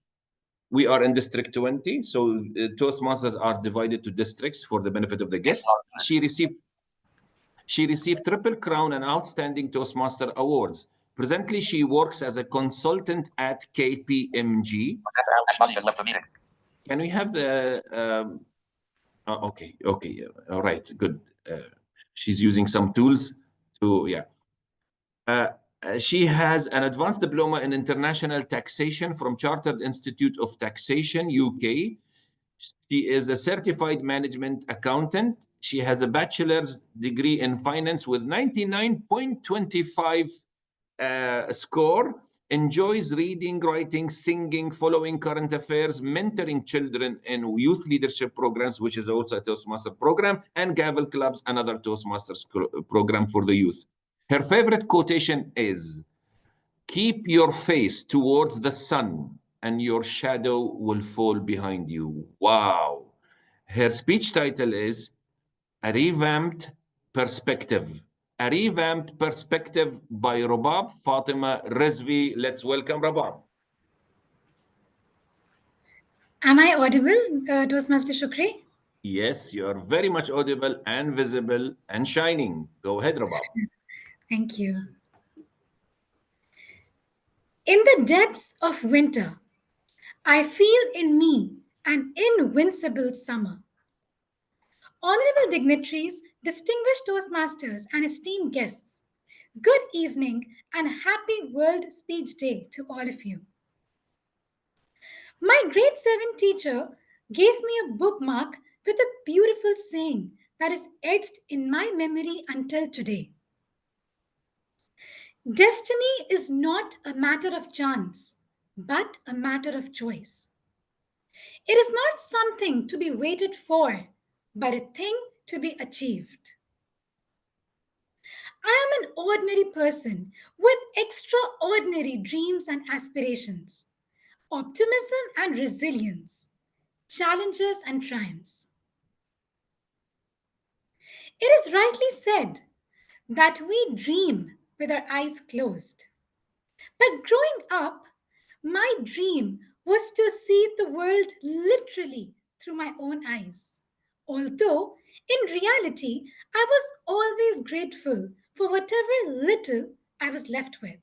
We are in District 20, so Toastmasters are divided to districts for the benefit of the guests. She received Triple Crown and Outstanding Toastmaster awards. Presently, she works as a consultant at KPMG. Can we have the... okay, all right, good. She's using some tools to, yeah. She has an advanced diploma in international taxation from Chartered Institute of Taxation, UK. She is a certified management accountant. She has a bachelor's degree in finance with 99.25 score. Enjoys reading, writing, singing, following current affairs, mentoring children in youth leadership programs, which is also a Toastmaster program, and Gavel Clubs, another Toastmasters program for the youth. Her favorite quotation is, "Keep your face towards the sun and your shadow will fall behind you." Wow. Her speech title is A Revamped Perspective. A Revamped Perspective by Rabab Fatima Rizvi. Let's welcome Rabab. Am I audible, Toastmaster Shukri? Yes, you are very much audible and visible and shining. Go ahead, Rabab. Thank you. In the depths of winter, I feel in me an invincible summer. Honorable dignitaries, distinguished Toastmasters, and esteemed guests, good evening and happy World Speech Day to all of you. My grade 7 teacher gave me a bookmark with a beautiful saying that is etched in my memory until today. Destiny is not a matter of chance, but a matter of choice. It is not something to be waited for, but a thing to be achieved. I am an ordinary person with extraordinary dreams and aspirations, optimism and resilience, challenges and triumphs. It is rightly said that we dream with our eyes closed. But growing up, my dream was to see the world literally through my own eyes. Although, in reality, I was always grateful for whatever little I was left with.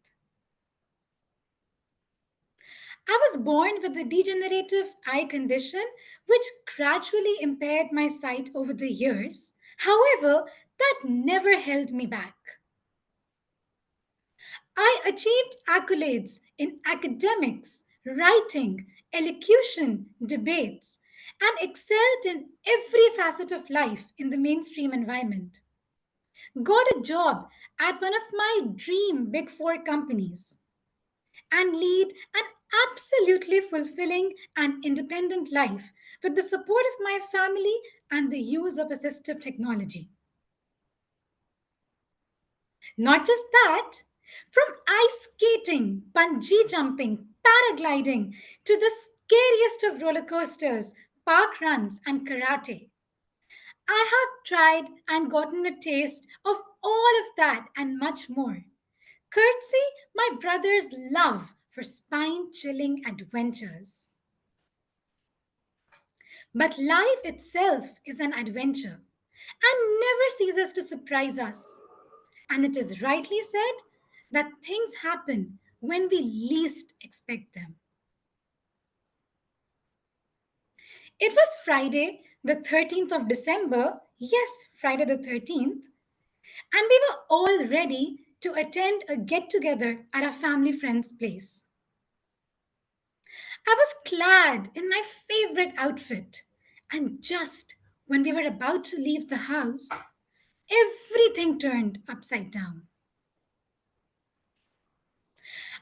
I was born with a degenerative eye condition which gradually impaired my sight over the years. However, that never held me back. I achieved accolades in academics, writing, elocution, debates, and excelled in every facet of life in the mainstream environment. Got a job at one of my dream Big Four companies and lead an absolutely fulfilling and independent life with the support of my family and the use of assistive technology. Not just that, from ice skating, bungee jumping, paragliding to the scariest of roller coasters, park runs, and karate, I have tried and gotten a taste of all of that and much more, courtesy my brother's love for spine chilling adventures. But life itself is an adventure and never ceases to surprise us. And it is rightly said that things happen when we least expect them. It was Friday, the 13th of December. Yes, Friday the 13th. And we were all ready to attend a get together at our family friend's place. I was clad in my favorite outfit, and just when we were about to leave the house, everything turned upside down.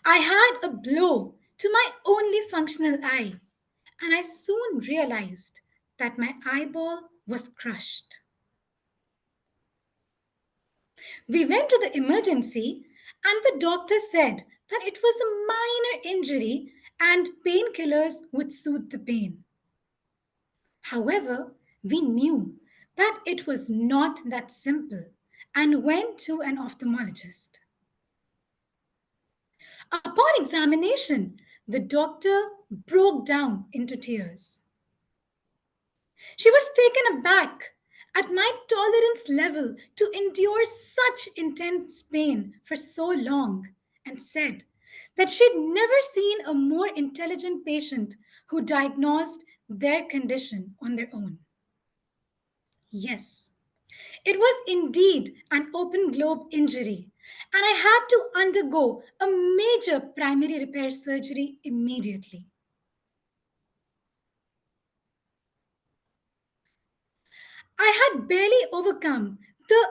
I had a blow to my only functional eye, and I soon realized that my eyeball was crushed. We went to the emergency, and the doctor said that it was a minor injury and painkillers would soothe the pain. However, we knew that it was not that simple and went to an ophthalmologist. Upon examination, the doctor broke down into tears. She was taken aback at my tolerance level to endure such intense pain for so long and said that she'd never seen a more intelligent patient who diagnosed their condition on their own. Yes, it was indeed an open globe injury, and I had to undergo a major primary repair surgery immediately. I had barely overcome the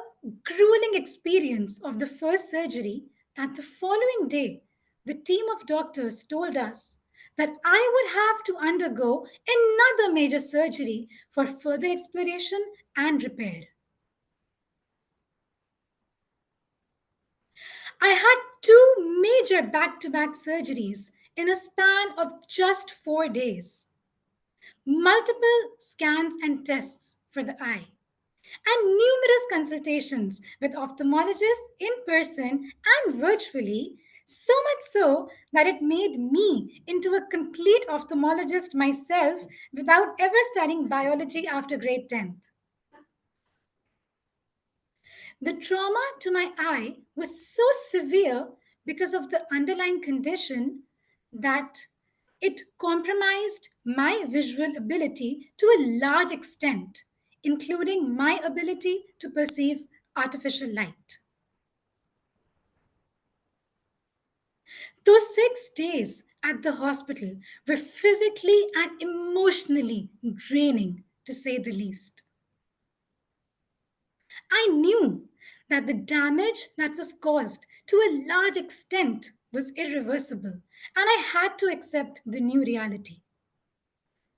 grueling experience of the first surgery that the following day, the team of doctors told us that I would have to undergo another major surgery for further exploration and repair. I had two major back to back surgeries in a span of just 4 days, multiple scans and tests for the eye, and numerous consultations with ophthalmologists in person and virtually, so much so that it made me into a complete ophthalmologist myself without ever studying biology after grade 10th. The trauma to my eye was so severe because of the underlying condition that it compromised my visual ability to a large extent, including my ability to perceive artificial light. Those 6 days at the hospital were physically and emotionally draining, to say the least. I knew that the damage that was caused to a large extent was irreversible, and I had to accept the new reality.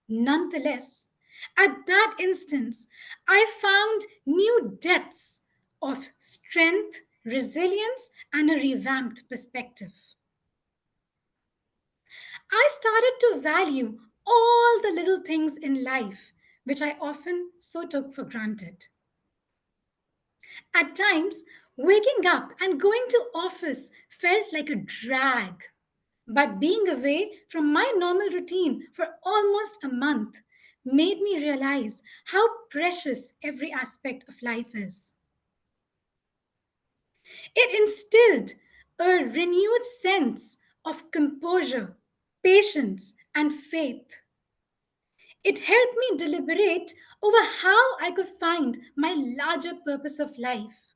Nonetheless, at that instance, I found new depths of strength, resilience, and a revamped perspective. I started to value all the little things in life which I often so took for granted. At times, waking up and going to office felt like a drag. But being away from my normal routine for almost a month made me realize how precious every aspect of life is. It instilled a renewed sense of composure, patience, and faith. It helped me deliberate over how I could find my larger purpose of life,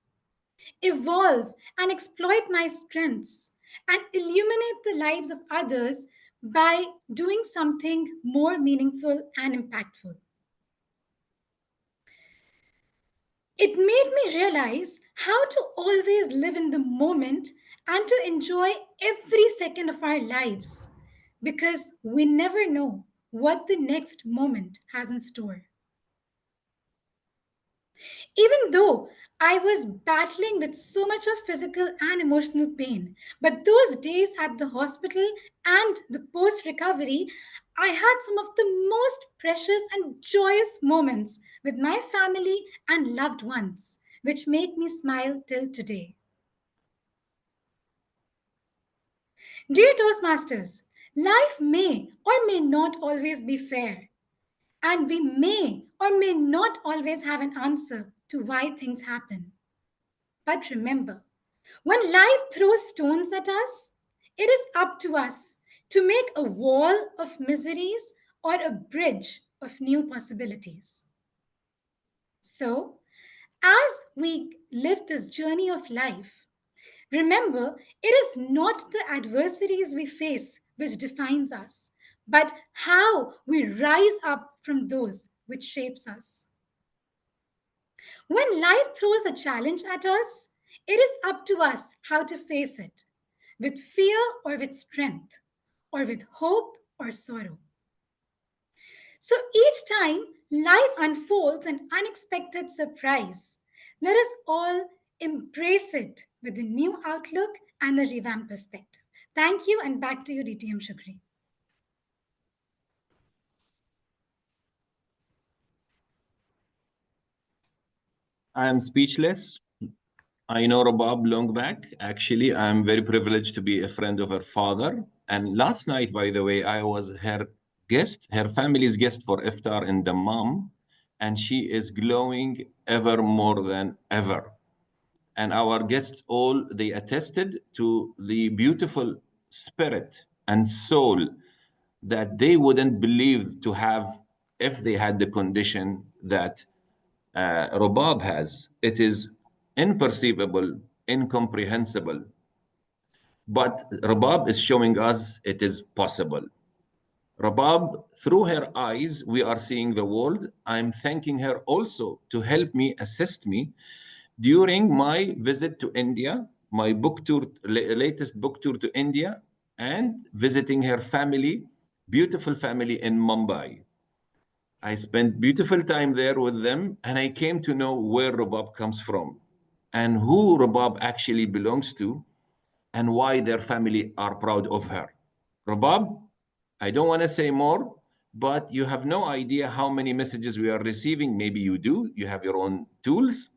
evolve and exploit my strengths, and illuminate the lives of others by doing something more meaningful and impactful. It made me realize how to always live in the moment and to enjoy every second of our lives because we never know what the next moment has in store. Even though I was battling with so much of physical and emotional pain, but those days at the hospital and the post recovery, I had some of the most precious and joyous moments with my family and loved ones, which make me smile till today. Dear Toastmasters, life may or may not always be fair. And we may or may not always have an answer to why things happen. But remember, when life throws stones at us, it is up to us to make a wall of miseries or a bridge of new possibilities. So, as we live this journey of life, remember, it is not the adversaries we face which defines us, but how we rise up from those which shapes us. When life throws a challenge at us, it is up to us how to face it, with fear or with strength, or with hope or sorrow. So each time life unfolds an unexpected surprise, let us all embrace it with a new outlook and a revamped perspective. Thank you, and back to you, DTM Shukri. I am speechless. I know Rabab long back. Actually, I'm very privileged to be a friend of her father. And last night, by the way, I was her guest, her family's guest for iftar in Dammam, and she is glowing ever more than ever. And our guests all, they attested to the beautiful spirit and soul that they wouldn't believe to have if they had the condition that Rabab has. It is imperceivable, incomprehensible. But Rabab is showing us it is possible. Rabab, through her eyes, we are seeing the world. I'm thanking her also to help me, assist me during my visit to India, my book tour, latest book tour to India, and visiting her family, beautiful family in Mumbai. I spent beautiful time there with them, and I came to know where Rabab comes from and who Rabab actually belongs to and why their family are proud of her. Rabab, I don't want to say more, but you have no idea how many messages we are receiving. Maybe you do. You have your own tools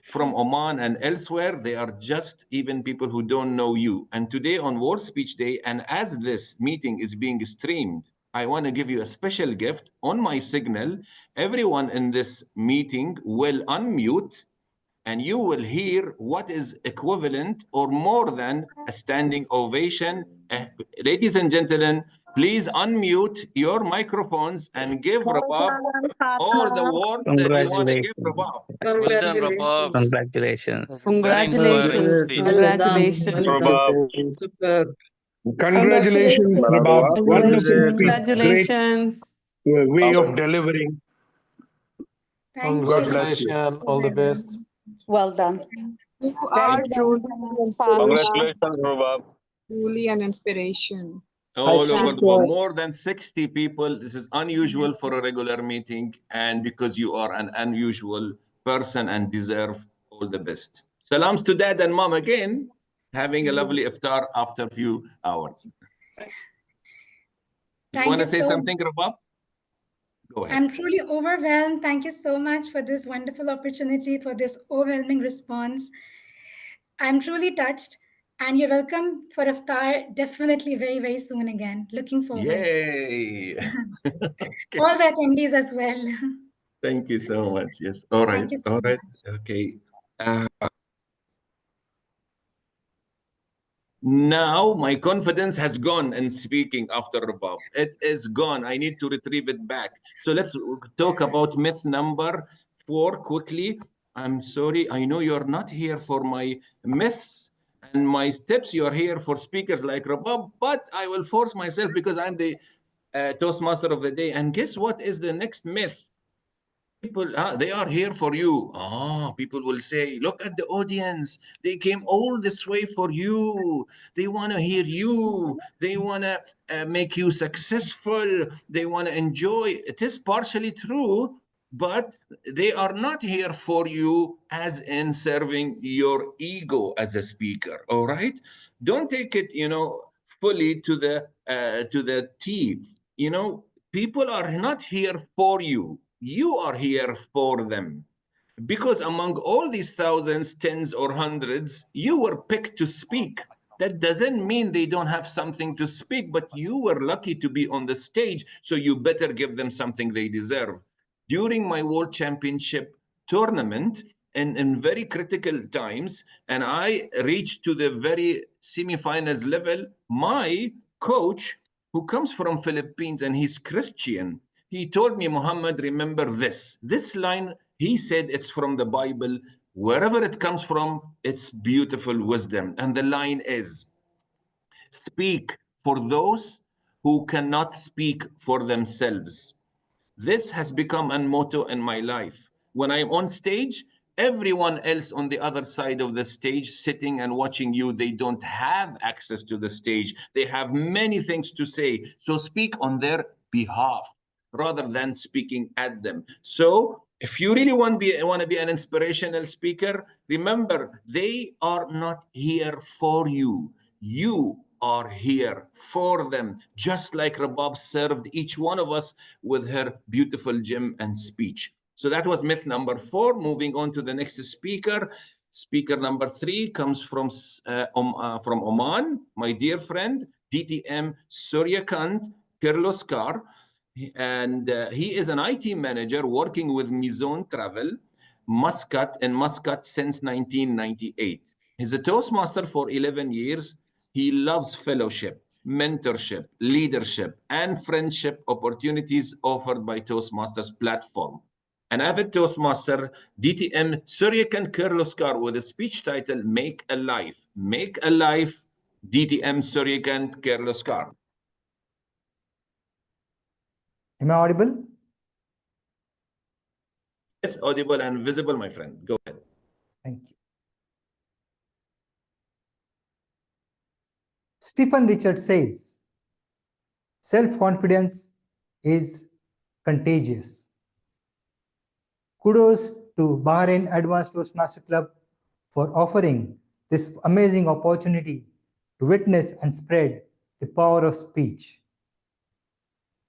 from Oman and elsewhere. They are just even people who don't know you. And today on World Speech Day, and as this meeting is being streamed, I want to give you a special gift. On my signal, everyone in this meeting will unmute and you will hear what is equivalent or more than a standing ovation. Ladies and gentlemen, please unmute your microphones and give Rabab all the warmth that you want to give Rabab. Well done, Rabab. Congratulations. Very inspiring speech. Congratulations. Super. Congratulations, Rabab. Wonderful speech. Great Congratulations. way of delivering. Thank God you. bless you. Congratulations, all the best. Well done. You are truly Congratulations, Rabab. truly an inspiration. All over the world, more than 60 people. This is unusual for a regular meeting, and because you are an unusual person and deserve all the best. Salams to dad and mom again, having a lovely iftar after a few hours. You want to say something, Rabab? Go ahead. I'm truly overwhelmed. Thank you so much for this wonderful opportunity, for this overwhelming response. I'm truly touched. And you're welcome for iftar definitely very, very soon again. Looking forward. Yay! Okay. All the attendees as well. Thank you so much. Yes. All right. Thank you so All right. much. Okay. Now my confidence has gone in speaking after Rabab. It is gone. I need to retrieve it back. So let's talk about myth number 4 quickly. I'm sorry. I know you're not here for my myths and my tips. You're here for speakers like Rabab, but I will force myself because I'm the Toastmaster of the day. And guess what is the next myth? People, they are here for you. People will say, look at the audience. They came all this way for you. They want to hear you. They want to make you successful. They want to enjoy. It is partially true, but they are not here for you as in serving your ego as a speaker. All right? Don't take it, fully to the T. People are not here for you. You are here for them. Because among all these thousands, tens, or hundreds, you were picked to speak. that doesn't mean they don't have something to speak, but you were lucky to be on the stage, so you better give them something they deserve. During my World Championship tournament, and in very critical times, and I reached to the very semifinals level, my coach, who comes from Philippines and he's Christian, he told me, Muhammad, remember this. This line, he said it's from the Bible. Wherever it comes from, it's beautiful wisdom. And the line is, speak for those who cannot speak for themselves. This has become a motto in my life. When I'm on stage, everyone else on the other side of the stage sitting and watching you, they don't have access to the stage. They have many things to say. So speak on their behalf rather than speaking at them. So if you really want to be an inspirational speaker, remember, they are not here for you. You are here for them, just like Rabab served each one of us with her beautiful gem and speech. So that was myth number 4. Moving on to the next speaker. Speaker number 3 comes from Oman, my dear friend, DTM Suryakant Kirloskar. And he is an IT manager working with Mizon Travel, Muscat since 1998. He's a Toastmaster for 11 years. He loves fellowship, mentorship, leadership, and friendship opportunities offered by Toastmasters platform. An avid Toastmaster, DTM Suryakant Kirloskar, with a speech title, Make a Life. Make a Life, DTM Suryakant Kirloskar. Am I audible? Yes, audible and visible, my friend. Go ahead. Thank you. Stephen Richards says, self-confidence is contagious. Kudos to Bahrain Advanced Toastmaster Club for offering this amazing opportunity to witness and spread the power of speech.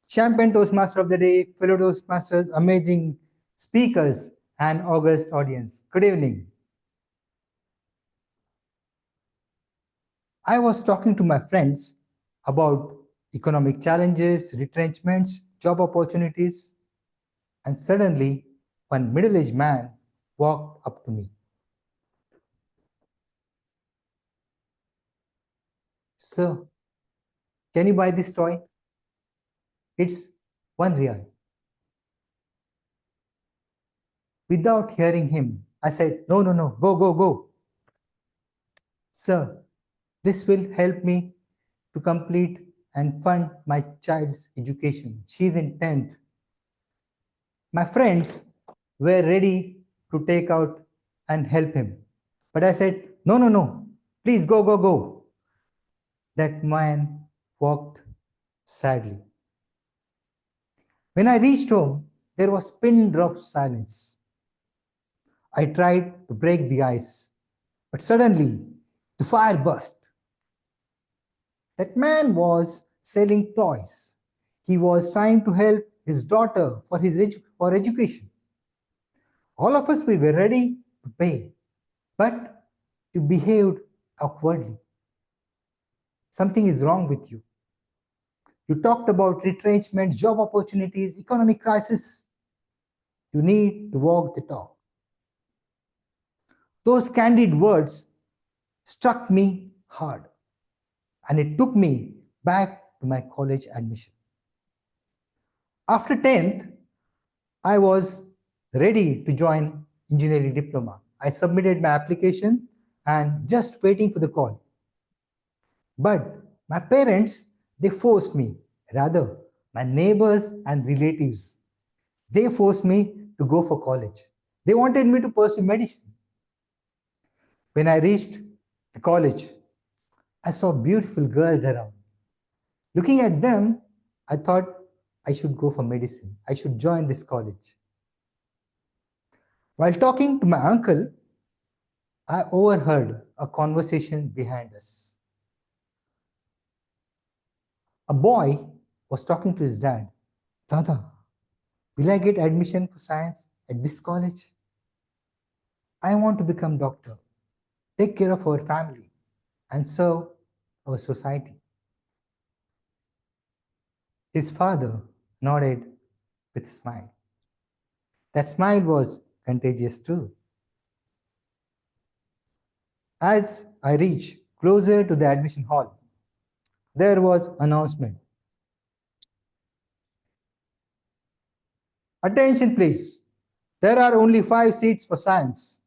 Champion Toastmaster of the Day, fellow Toastmasters, amazing speakers, and august audience. Good evening. I was talking to my friends about economic challenges, retrenchments, job opportunities, and suddenly one middle-aged man walked up to me. Sir, can you buy this toy? It's 1 riyal. Without hearing him, I said, no, go. Sir, this will help me to complete and fund my child's education. She's in 10th. My friends were ready to take out and help him. But I said, no, please go. That man walked sadly. When I reached home, there was pin drop silence. I tried to break the ice, but suddenly the fire burst. That man was selling toys. He was trying to help his daughter for education. All of us, we were ready to pay, but you behaved awkwardly. Something is wrong with you. You talked about retrenchment, job opportunities, economic crisis. You need to walk the talk. Those candid words struck me hard, and it took me back to my college admission. After 10th, I was ready to join engineering diploma. I submitted my application and just waiting for the call. But my parents, they forced me, rather my neighbors and relatives, they forced me to go for college. They wanted me to pursue medicine. When I reached the college, I saw beautiful girls around. Looking at them, I thought I should go for medicine. I should join this college. While talking to my uncle, I overheard a conversation behind us. A boy was talking to his dad. Dada, will I get admission for science at this college? I want to become doctor, take care of our family, and serve our society. His father nodded with a smile. That smile was contagious too. As I reached closer to the admission hall, there was an announcement. Attention please, there are only 5 seats for science.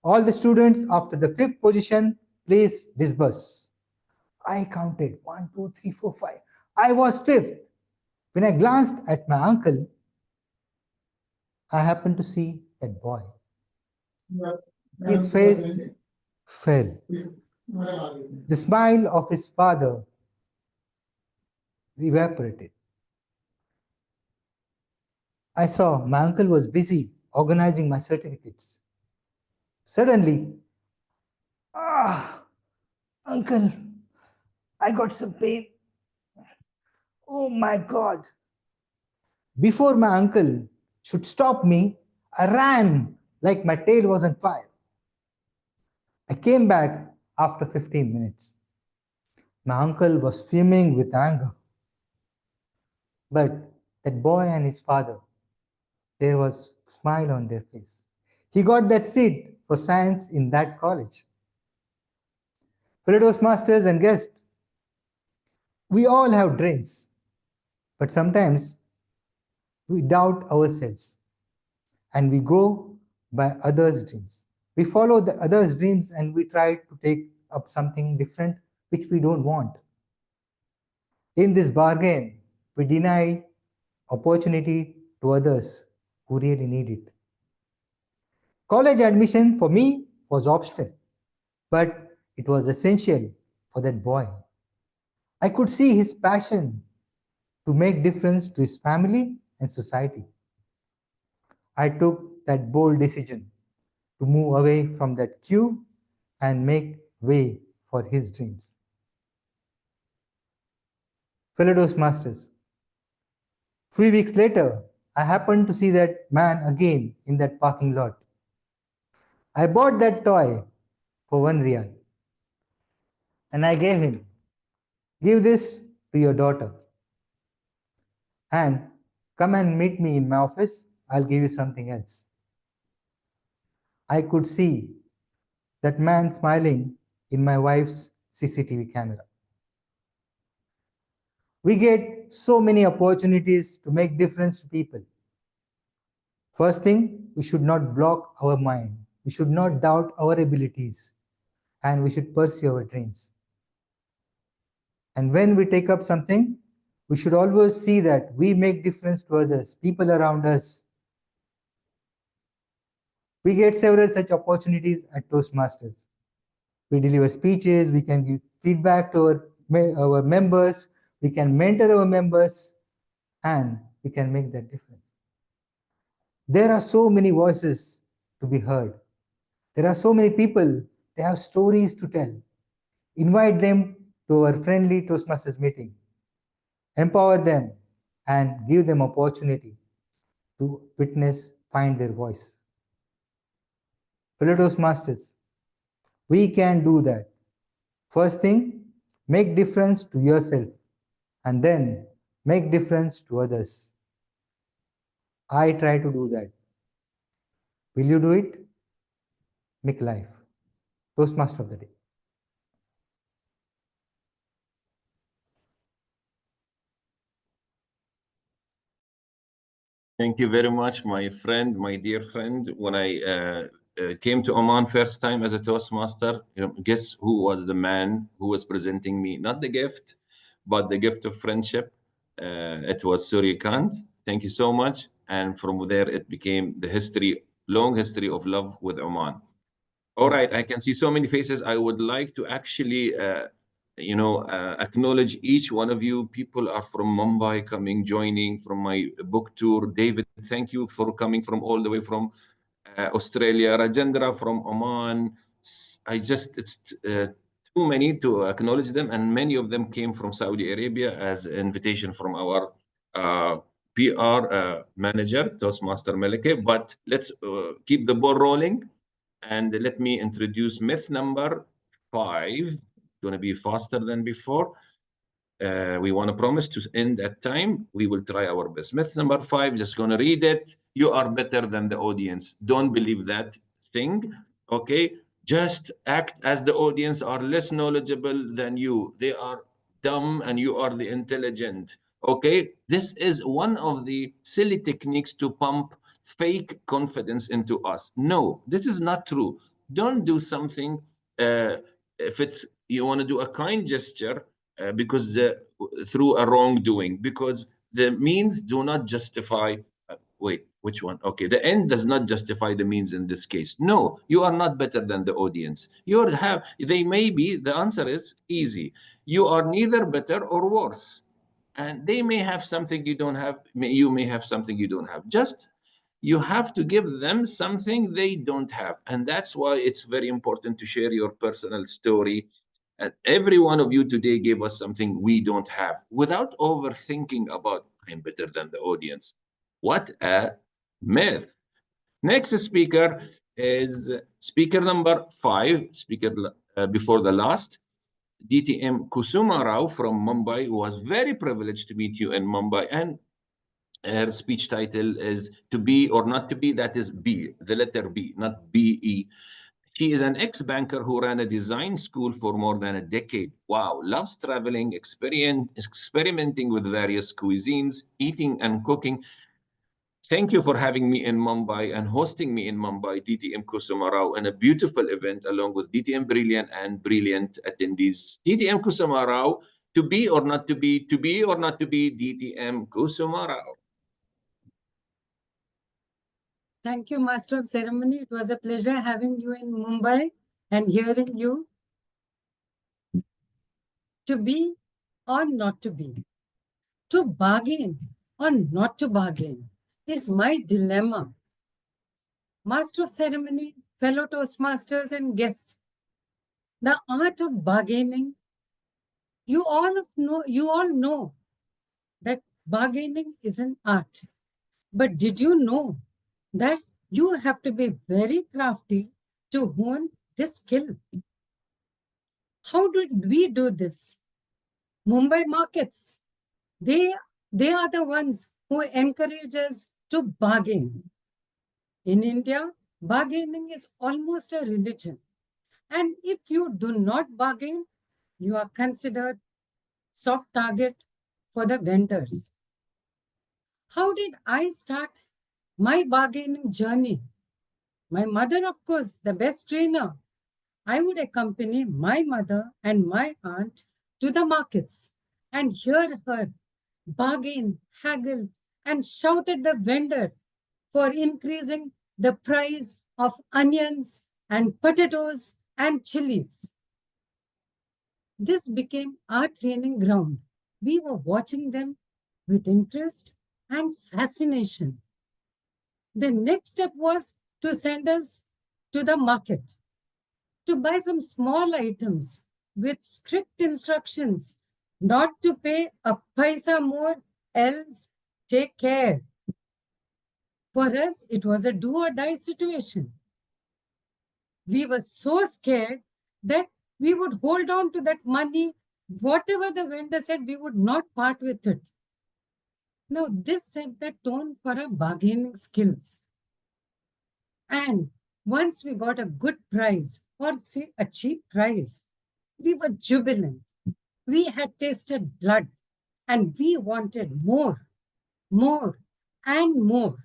All the students after the 5th position, please disperse. I counted 1, 2, 3, 4, 5. I was 5th. When I glanced at my uncle, I happened to see that boy. His face fell. The smile of his father evaporated. I saw my uncle was busy organizing my certificates. Suddenly, uncle, I got some pain. Oh my God. Before my uncle should stop me, I ran like my tail was on fire. I came back after 15 minutes. My uncle was fuming with anger. But that boy and his father, there was a smile on their face. He got that seat for science in that college. Fellow Toastmasters and guests, we all have dreams, but sometimes we doubt ourselves and we go by others' dreams. We follow the others' dreams and we try to take up something different which we don't want. In this bargain, we deny opportunity to others who really need it. College admission for me was optional, but it was essential for that boy. I could see his passion to make difference to his family and society. I took that bold decision to move away from that queue and make way for his dreams. Fellow Toastmasters, few weeks later, I happened to see that man again in that parking lot. I bought that toy for 1 real and I gave him, give this to your daughter and come and meet me in my office, I'll give you something else. I could see that man smiling in my wife's CCTV camera. We get so many opportunities to make difference to people. First thing, we should not block our mind. We should not doubt our abilities and we should pursue our dreams. And when we take up something, we should always see that we make difference to others, people around us. We get several such opportunities at Toastmasters. We deliver speeches, we can give feedback to our members, we can mentor our members, and we can make that difference. There are so many voices to be heard. There are so many people, they have stories to tell. Invite them to our friendly Toastmasters meeting. Empower them and give them opportunity to witness, find their voice. Fellow Toastmasters, we can do that. First thing, make difference to yourself and then make difference to others. I try to do that. Will you do it? Make life. Toastmaster of the day. Thank you very much, my friend, my dear friend. When I came to Oman first time as a Toastmaster, guess who was the man who was presenting me? Not the gift, but the gift of friendship. It was Suryakant. Thank you so much. And from there, it became the history, long history of love with Oman. All right, I can see so many faces. I would like to actually, acknowledge each one of you. People are from Mumbai coming, joining from my book tour. David, thank you for coming from all the way from Australia. Rajendra from Oman. It's too many to acknowledge them, and many of them came from Saudi Arabia as an invitation from our PR manager, Toastmaster Melike. But let's keep the ball rolling. And let me introduce myth number 5. going to be faster than before. We want to promise to end at time. We will try our best. Myth number 5, just going to read it. You are better than the audience. Don't believe that thing. Okay. Just act as the audience are less knowledgeable than you. They are dumb and you are the intelligent. Okay. This is one of the silly techniques to pump fake confidence into us. No, this is not true. Don't do something if it's you want to do a kind gesture because through a wrongdoing, because the means do not justify. Wait, which one? Okay, the end does not justify the means in this case. No, you are not better than the audience. You have. They may be. The answer is easy. You are neither better or worse, and they may have something you don't have. You may have something you don't have. Just you have to give them something they don't have, and that's why it's very important to share your personal story. And every one of you today gave us something we don't have without overthinking about I'm better than the audience. What a myth. Next speaker is speaker number 5, speaker before the last, DTM Kusuma Rao from Mumbai, who was very privileged to meet you in Mumbai. And her speech title is To Be or Not to Be. That is B, the letter B, not B-E. She is an ex-banker who ran a design school for more than a decade. Wow, loves traveling, experimenting with various cuisines, eating and cooking. Thank you for having me in Mumbai and hosting me in Mumbai, DTM Kusuma Rao, and a beautiful event along with DTM Brilliant and brilliant attendees. DTM Kusuma Rao, to be or not to be or not to be, DTM Kusuma Rao. Thank you, Master of Ceremony. It was a pleasure having you in Mumbai and hearing you. To be or not to be, to bargain or not to bargain is my dilemma. Master of Ceremony, fellow Toastmasters and guests, the art of bargaining, you all know that bargaining is an art. But did you know that you have to be very crafty to hone this skill? How did we do this? Mumbai markets, they are the ones who encourage us to bargain. In India, bargaining is almost a religion. And if you do not bargain, you are considered soft target for the vendors. How did I start my bargaining journey? My mother, of course, the best trainer. I would accompany my mother and my aunt to the markets and hear her bargain, haggle, and shout at the vendor for increasing the price of onions and potatoes and chilies. This became our training ground. We were watching them with interest and fascination. The next step was to send us to the market to buy some small items with strict instructions not to pay a paisa more, else take care. For us, it was a do or die situation. We were so scared that we would hold on to that money. Whatever the vendor said, we would not part with it. Now, this set the tone for our bargaining skills. And once we got a good price, or say a cheap price, we were jubilant. We had tasted blood and we wanted more, and more.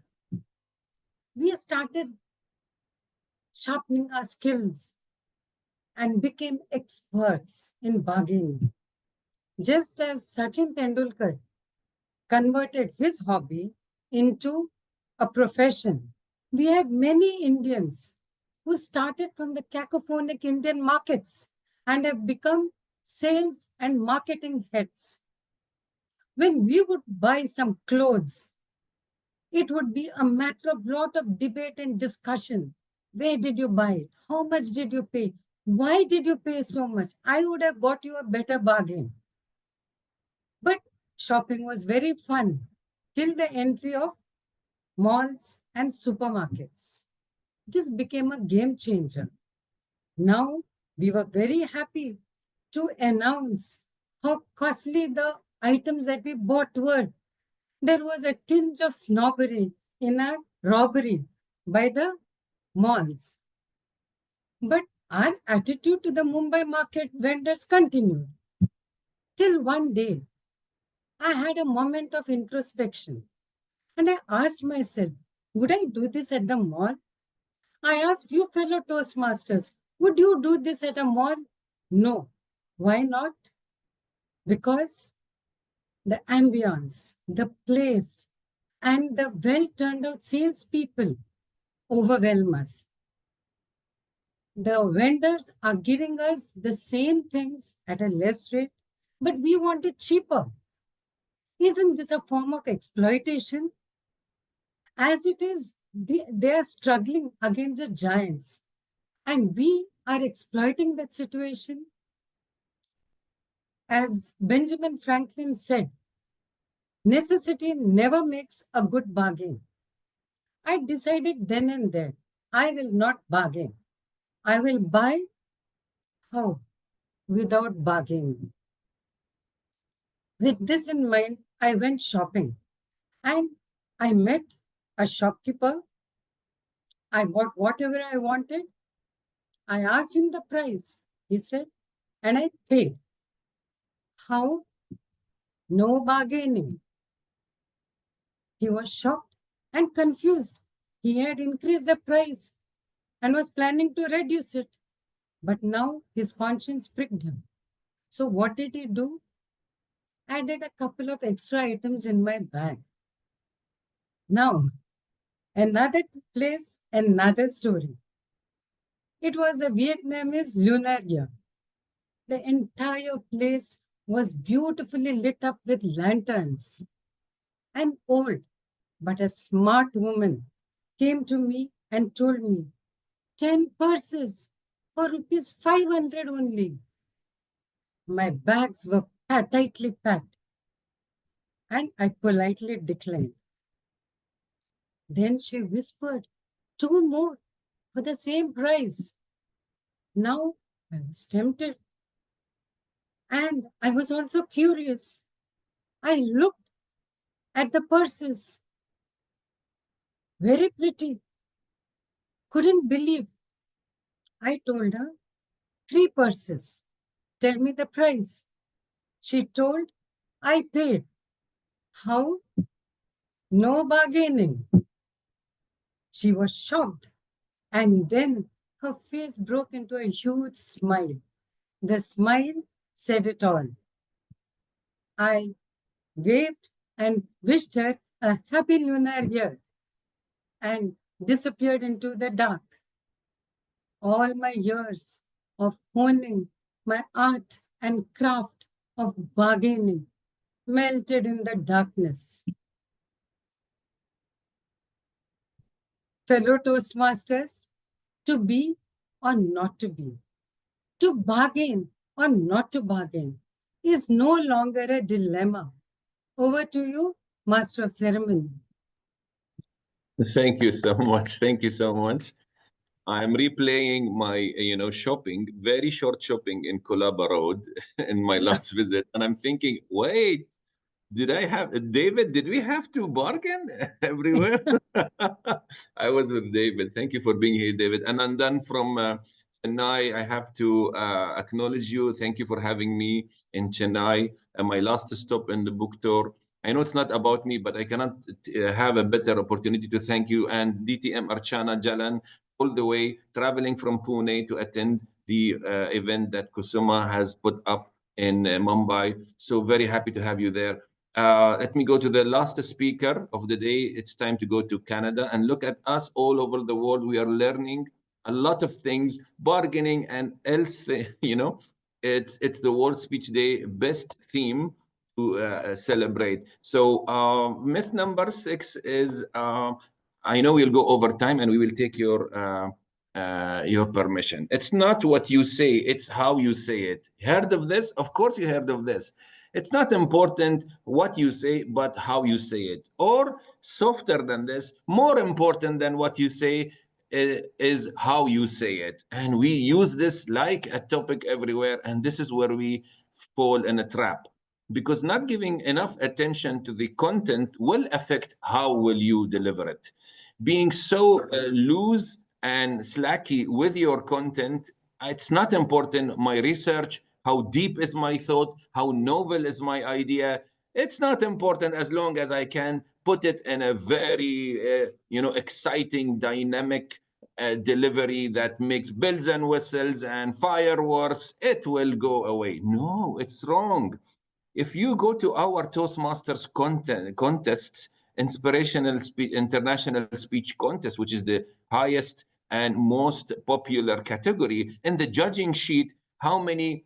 We started sharpening our skills and became experts in bargaining. Just as Sachin Tendulkar converted his hobby into a profession, we have many Indians who started from the cacophonic Indian markets and have become sales and marketing heads. When we would buy some clothes, it would be a matter of lot of debate and discussion. Where did you buy it? How much did you pay? Why did you pay so much? I would have got you a better bargain. But shopping was very fun till the entry of malls and supermarkets. This became a game changer. Now we were very happy to announce how costly the items that we bought were. There was a tinge of snobbery in our robbery by the malls. But our attitude to the Mumbai market vendors continued. Till one day, I had a moment of introspection and I asked myself, would I do this at the mall? I asked you, fellow Toastmasters, would you do this at a mall? No. Why not? Because the ambience, the place, and the well-turned-out salespeople overwhelm us. The vendors are giving us the same things at a less rate, but we want it cheaper. Isn't this a form of exploitation? As it is, they are struggling against the giants, and we are exploiting that situation. As Benjamin Franklin said, necessity never makes a good bargain. I decided then and there, I will not bargain. I will buy how? Without bargaining. With this in mind, I went shopping and I met a shopkeeper. I bought whatever I wanted. I asked him the price. He said, and I paid. How? No bargaining. He was shocked and confused. He had increased the price and was planning to reduce it. But now his conscience pricked him. So what did he do? Added a couple of extra items in my bag. Now, another place, another story. It was a Vietnamese lunar year. The entire place was beautifully lit up with lanterns. An old but a smart woman came to me and told me, 10 purses for rupees 500 only. My bags were tightly packed and I politely declined. Then she whispered, 2 more for the same price. Now I was tempted and I was also curious. I looked at the purses. Very pretty. Couldn't believe. I told her, 3 purses. Tell me the price. She told, I paid. How? No bargaining. She was shocked. And then her face broke into a huge smile. The smile said it all. I waved and wished her a happy lunar year and disappeared into the dark. All my years of honing my art and craft of bargaining melted in the darkness. Fellow Toastmasters, to be or not to be, to bargain or not to bargain is no longer a dilemma. Over to you, Master of Ceremony. Thank you so much. Thank you so much. I'm replaying my, shopping, very short shopping in Colaba Road in my last visit. And I'm thinking, wait, did we have to bargain everywhere? I was with David. Thank you for being here, David. And then from Chennai, I have to acknowledge you. Thank you for having me in Chennai. My last stop in the book tour. I know it's not about me, but I cannot have a better opportunity to thank you and DTM Archana Jalan, all the way traveling from Pune to attend the event that Kusuma has put up in Mumbai. So very happy to have you there. Let me go to the last speaker of the day. It's time to go to Canada and look at us all over the world. We are learning a lot of things, bargaining and else, it's the World Speech Day best theme to celebrate. So myth number 6 is, I know we'll go over time and we will take your permission. It's not what you say, it's how you say it. Heard of this? Of course you heard of this. It's not important what you say, but how you say it. Or softer than this, more important than what you say, is how you say it. And we use this like a topic everywhere. And this is where we fall in a trap, because not giving enough attention to the content will affect how will you deliver it. Being so loose and slacky with your content, it's not important. My research, how deep is my thought, how novel is my idea, it's not important as long as I can put it in a very exciting, dynamic delivery that makes bells and whistles and fireworks. It will go away. No, it's wrong. If you go to our Toastmasters contests, international speech contest, which is the highest and most popular category, in the judging sheet, how many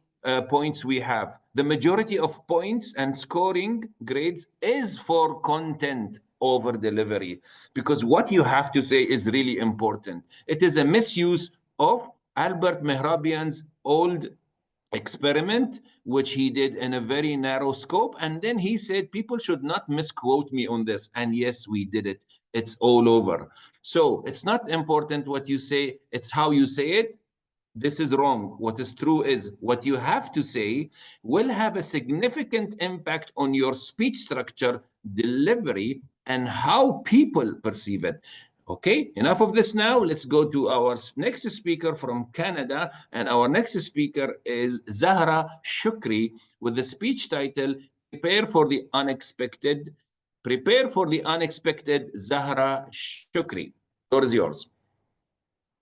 points we have? The majority of points and scoring grades is for content over delivery, because what you have to say is really important. It is a misuse of Albert Mehrabian's old experiment, which he did in a very narrow scope. And then he said, people should not misquote me on this. And yes, we did it. It's all over. So it's not important what you say, it's how you say it. This is wrong. What is true is what you have to say will have a significant impact on your speech structure, delivery, and how people perceive it. Okay, enough of this now. Let's go to our next speaker from Canada. And our next speaker is Zahra Shukri with the speech title, Prepare for the Unexpected. Prepare for the Unexpected, Zahra Shukri. The floor is yours.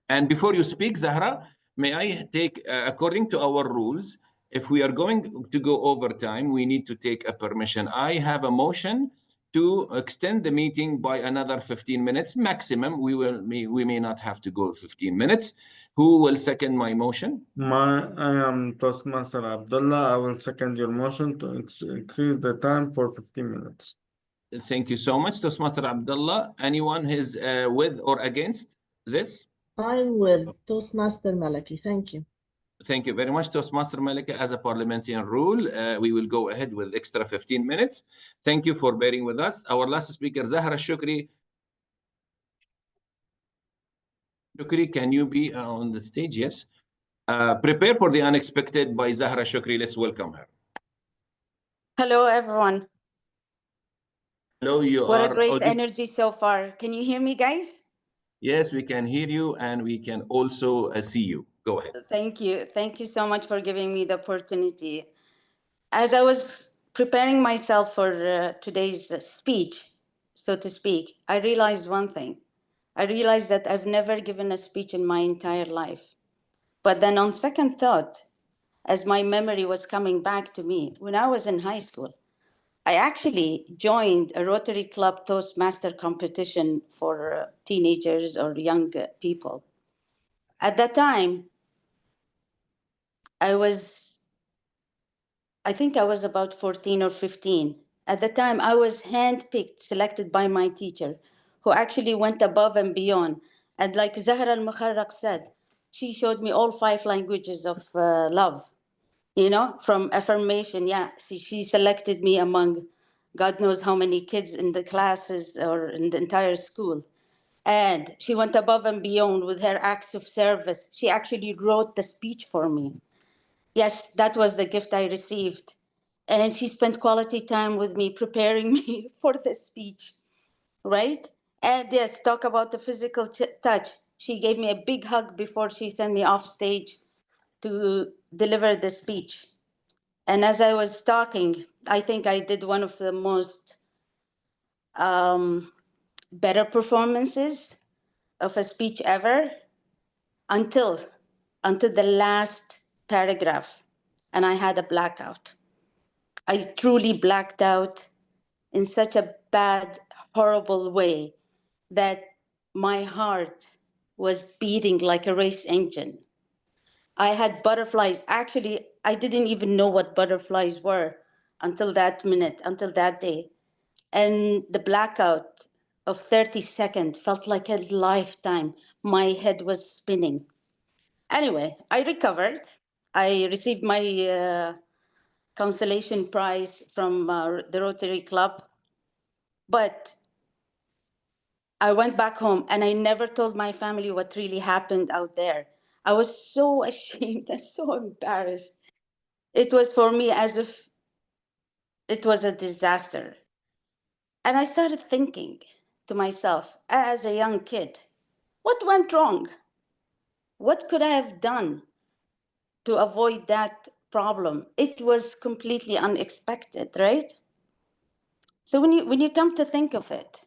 And before you speak, Zahra, may I take, according to our rules, if we are going to go over time, we need to take a permission. I have a motion to extend the meeting by another 15 minutes maximum. We may not have to go 15 minutes. Who will second my motion? I am Toastmaster Abdullah. I will second your motion to increase the time for 15 minutes. Thank you so much, Toastmaster Abdullah. Anyone is with or against this? I'm with Toastmaster Malaki. Thank you. Thank you very much, Toastmaster Malika. As a parliamentarian rule, we will go ahead with extra 15 minutes. Thank you for bearing with us. Our last speaker, Zahra Shukri. Shukri, can you be on the stage? Yes. Prepare for the Unexpected by Zahra Shukri. Let's welcome her. Hello, everyone. Hello, you what are. a great energy so far. Can you hear me, guys? Yes, we can hear you, and we can also see you. Go ahead. Thank you. Thank you so much for giving me the opportunity. As I was preparing myself for today's speech, so to speak, I realized one thing. I realized that I've never given a speech in my entire life. But then on second thought, as my memory was coming back to me, when I was in high school, I actually joined a Rotary Club Toastmaster competition for teenagers or young people. At that time, I think I was about 14 or 15. At the time, I was handpicked, selected by my teacher, who actually went above and beyond. And like Zahra al-Mukharraq said, she showed me all 5 languages of love, from affirmation. Yeah, she selected me among God knows how many kids in the classes or in the entire school. And she went above and beyond with her acts of service. She actually wrote the speech for me. Yes, that was the gift I received. And she spent quality time with me, preparing me for the speech, right? And yes, talk about the physical touch. She gave me a big hug before she sent me off stage to deliver the speech. And as I was talking, I think I did one of the most better performances of a speech ever until the last paragraph, and I had a blackout. I truly blacked out in such a bad, horrible way that my heart was beating like a race engine. I had butterflies. Actually, I didn't even know what butterflies were until that minute, until that day. And the blackout of 30 seconds felt like a lifetime. My head was spinning. Anyway, I recovered. I received my consolation prize from the Rotary Club. But I went back home and I never told my family what really happened out there. I was so ashamed and so embarrassed. It was for me as if it was a disaster. And I started thinking to myself as a young kid, what went wrong? What could I have done to avoid that problem? It was completely unexpected, right? So when you come to think of it,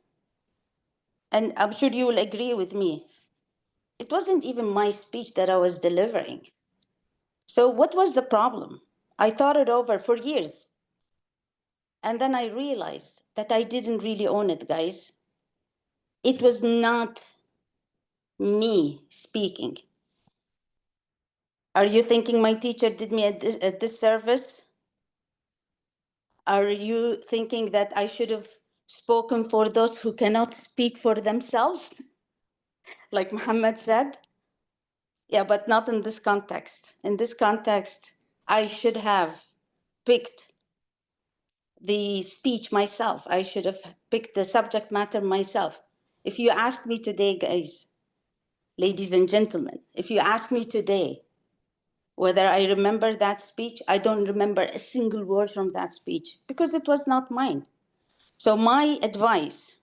and I'm sure you will agree with me, it wasn't even my speech that I was delivering. So what was the problem? I thought it over for years. And then I realized that I didn't really own it, guys. It was not me speaking. Are you thinking my teacher did me a disservice? Are you thinking that I should have spoken for those who cannot speak for themselves? Like Muhammad said? Yeah, but not in this context. In this context, I should have picked the speech myself. I should have picked the subject matter myself. If you ask me today, guys, ladies and gentlemen, if you ask me today whether I remember that speech, I don't remember a single word from that speech because it was not mine. So my advice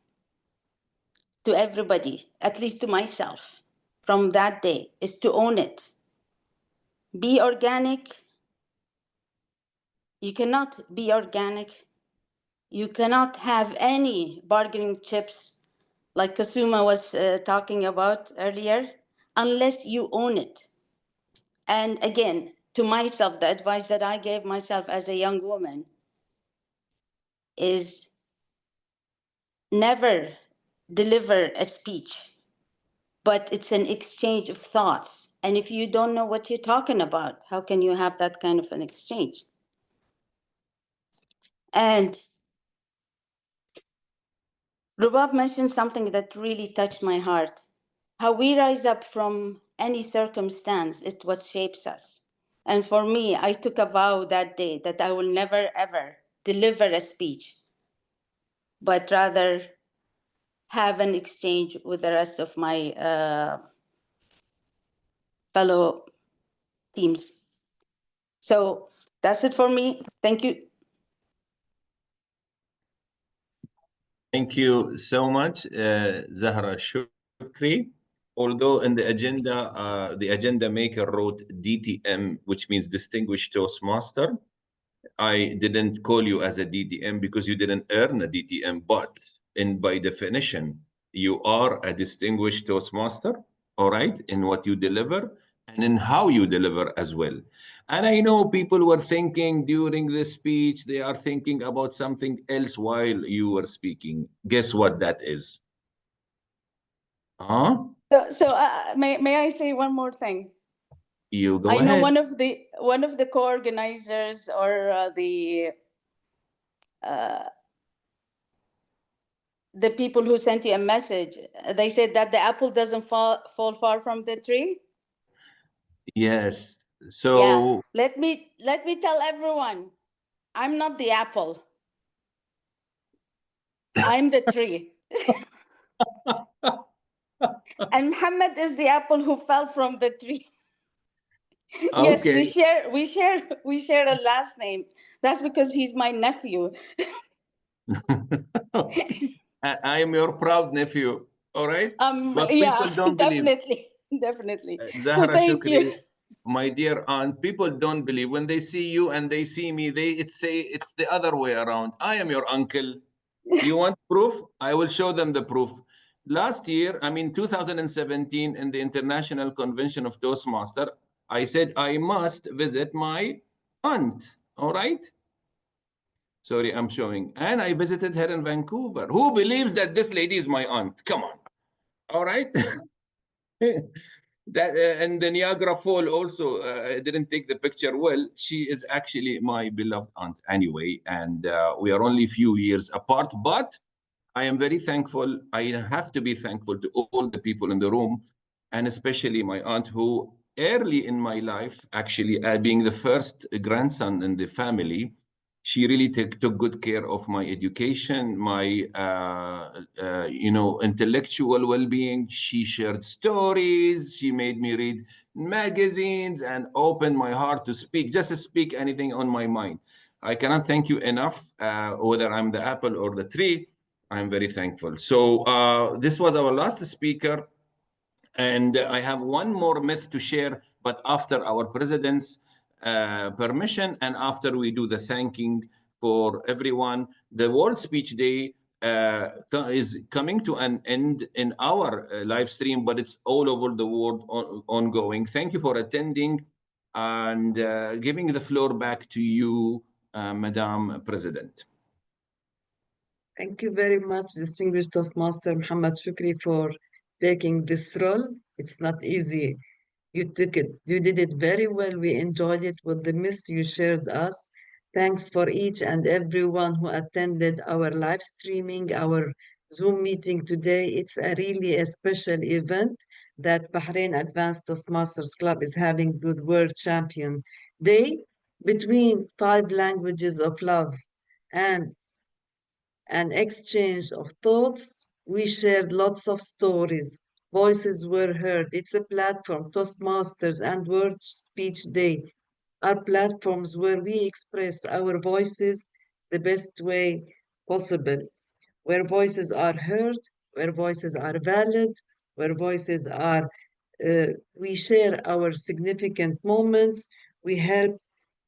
to everybody, at least to myself, from that day is to own it. Be organic. You cannot be organic. You cannot have any bargaining chips like Kasuma was talking about earlier, unless you own it. And again, to myself, the advice that I gave myself as a young woman is never deliver a speech, but it's an exchange of thoughts. And if you don't know what you're talking about, how can you have that kind of an exchange? And Rubab mentioned something that really touched my heart. How we rise up from any circumstance is what shapes us. And for me, I took a vow that day that I will never, ever deliver a speech, but rather have an exchange with the rest of my fellow teams. So that's it for me. Thank you. Thank you so much, Zahra Shukri. Although in the agenda maker wrote DTM, which means Distinguished Toastmaster, I didn't call you as a DTM because you didn't earn a DTM, but by definition, you are a Distinguished Toastmaster, all right, in what you deliver and in how you deliver as well. And I know people were thinking during the speech, they are thinking about something else while you were speaking. Guess what that is? Huh? So may I say one more thing? You go I ahead. know one of the co-organizers or the people who sent you a message, they said that the apple doesn't fall far from the tree. Yes. So yeah, let me tell everyone, I'm not the apple. I'm the tree. And Muhammad is the apple who fell from the tree. Yes, okay. we share a last name. That's because he's my nephew. I am your proud nephew. All right. But yeah, people don't definitely, definitely. Zahra So thank Shukri, you. my dear aunt, people don't believe when they see you and they see me, they say it's the other way around. I am your uncle. You want proof? I will show them the proof. Last year, 2017, in the International Convention of Toastmaster, I said I must visit my aunt. All right. Sorry, I'm showing. And I visited her in Vancouver. Who believes that this lady is my aunt? Come on. All right. And the Niagara Fall also, I didn't take the picture well. She is actually my beloved aunt anyway. And we are only a few years apart, but I am very thankful. I have to be thankful to all the people in the room, and especially my aunt who early in my life, actually being the first grandson in the family, She really took good care of my education, my intellectual well-being. She shared stories. She made me read magazines and opened my heart to speak, just to speak anything on my mind. I cannot thank you enough, whether I'm the apple or the tree. I'm very thankful. So this was our last speaker. And I have one more myth to share, but after our president's permission and after we do the thanking for everyone. The World Speech Day is coming to an end in our live stream, but it's all over the world ongoing. Thank you for attending and giving the floor back to you, Madam President. Thank you very much, distinguished Toastmaster Muhammad Shukri, for taking this role. It's not easy. You took it. You did it very well. We enjoyed it with the myths you shared us. Thanks for each and everyone who attended our live streaming, our Zoom meeting today. It's really a special event that Bahrain Advanced Toastmasters Club is having with World Champion Day between 5 languages of love and an exchange of thoughts. We shared lots of stories. Voices were heard. It's a platform, Toastmasters and World Speech Day are platforms where we express our voices the best way possible, where voices are heard, where voices are valid, where voices are, we share our significant moments. We help,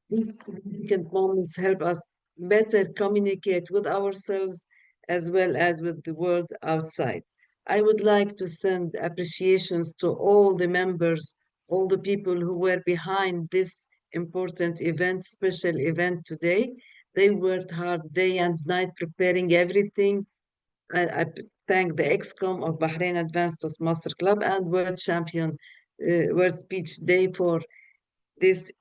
these significant moments help us better communicate with ourselves as well as with the world outside. I would like to send appreciations to all the members, all the people who were behind this important event, special event today. They worked hard day and night preparing everything. I thank the ExCom of Bahrain Advanced Toastmaster Club and World Champion World Speech Day for this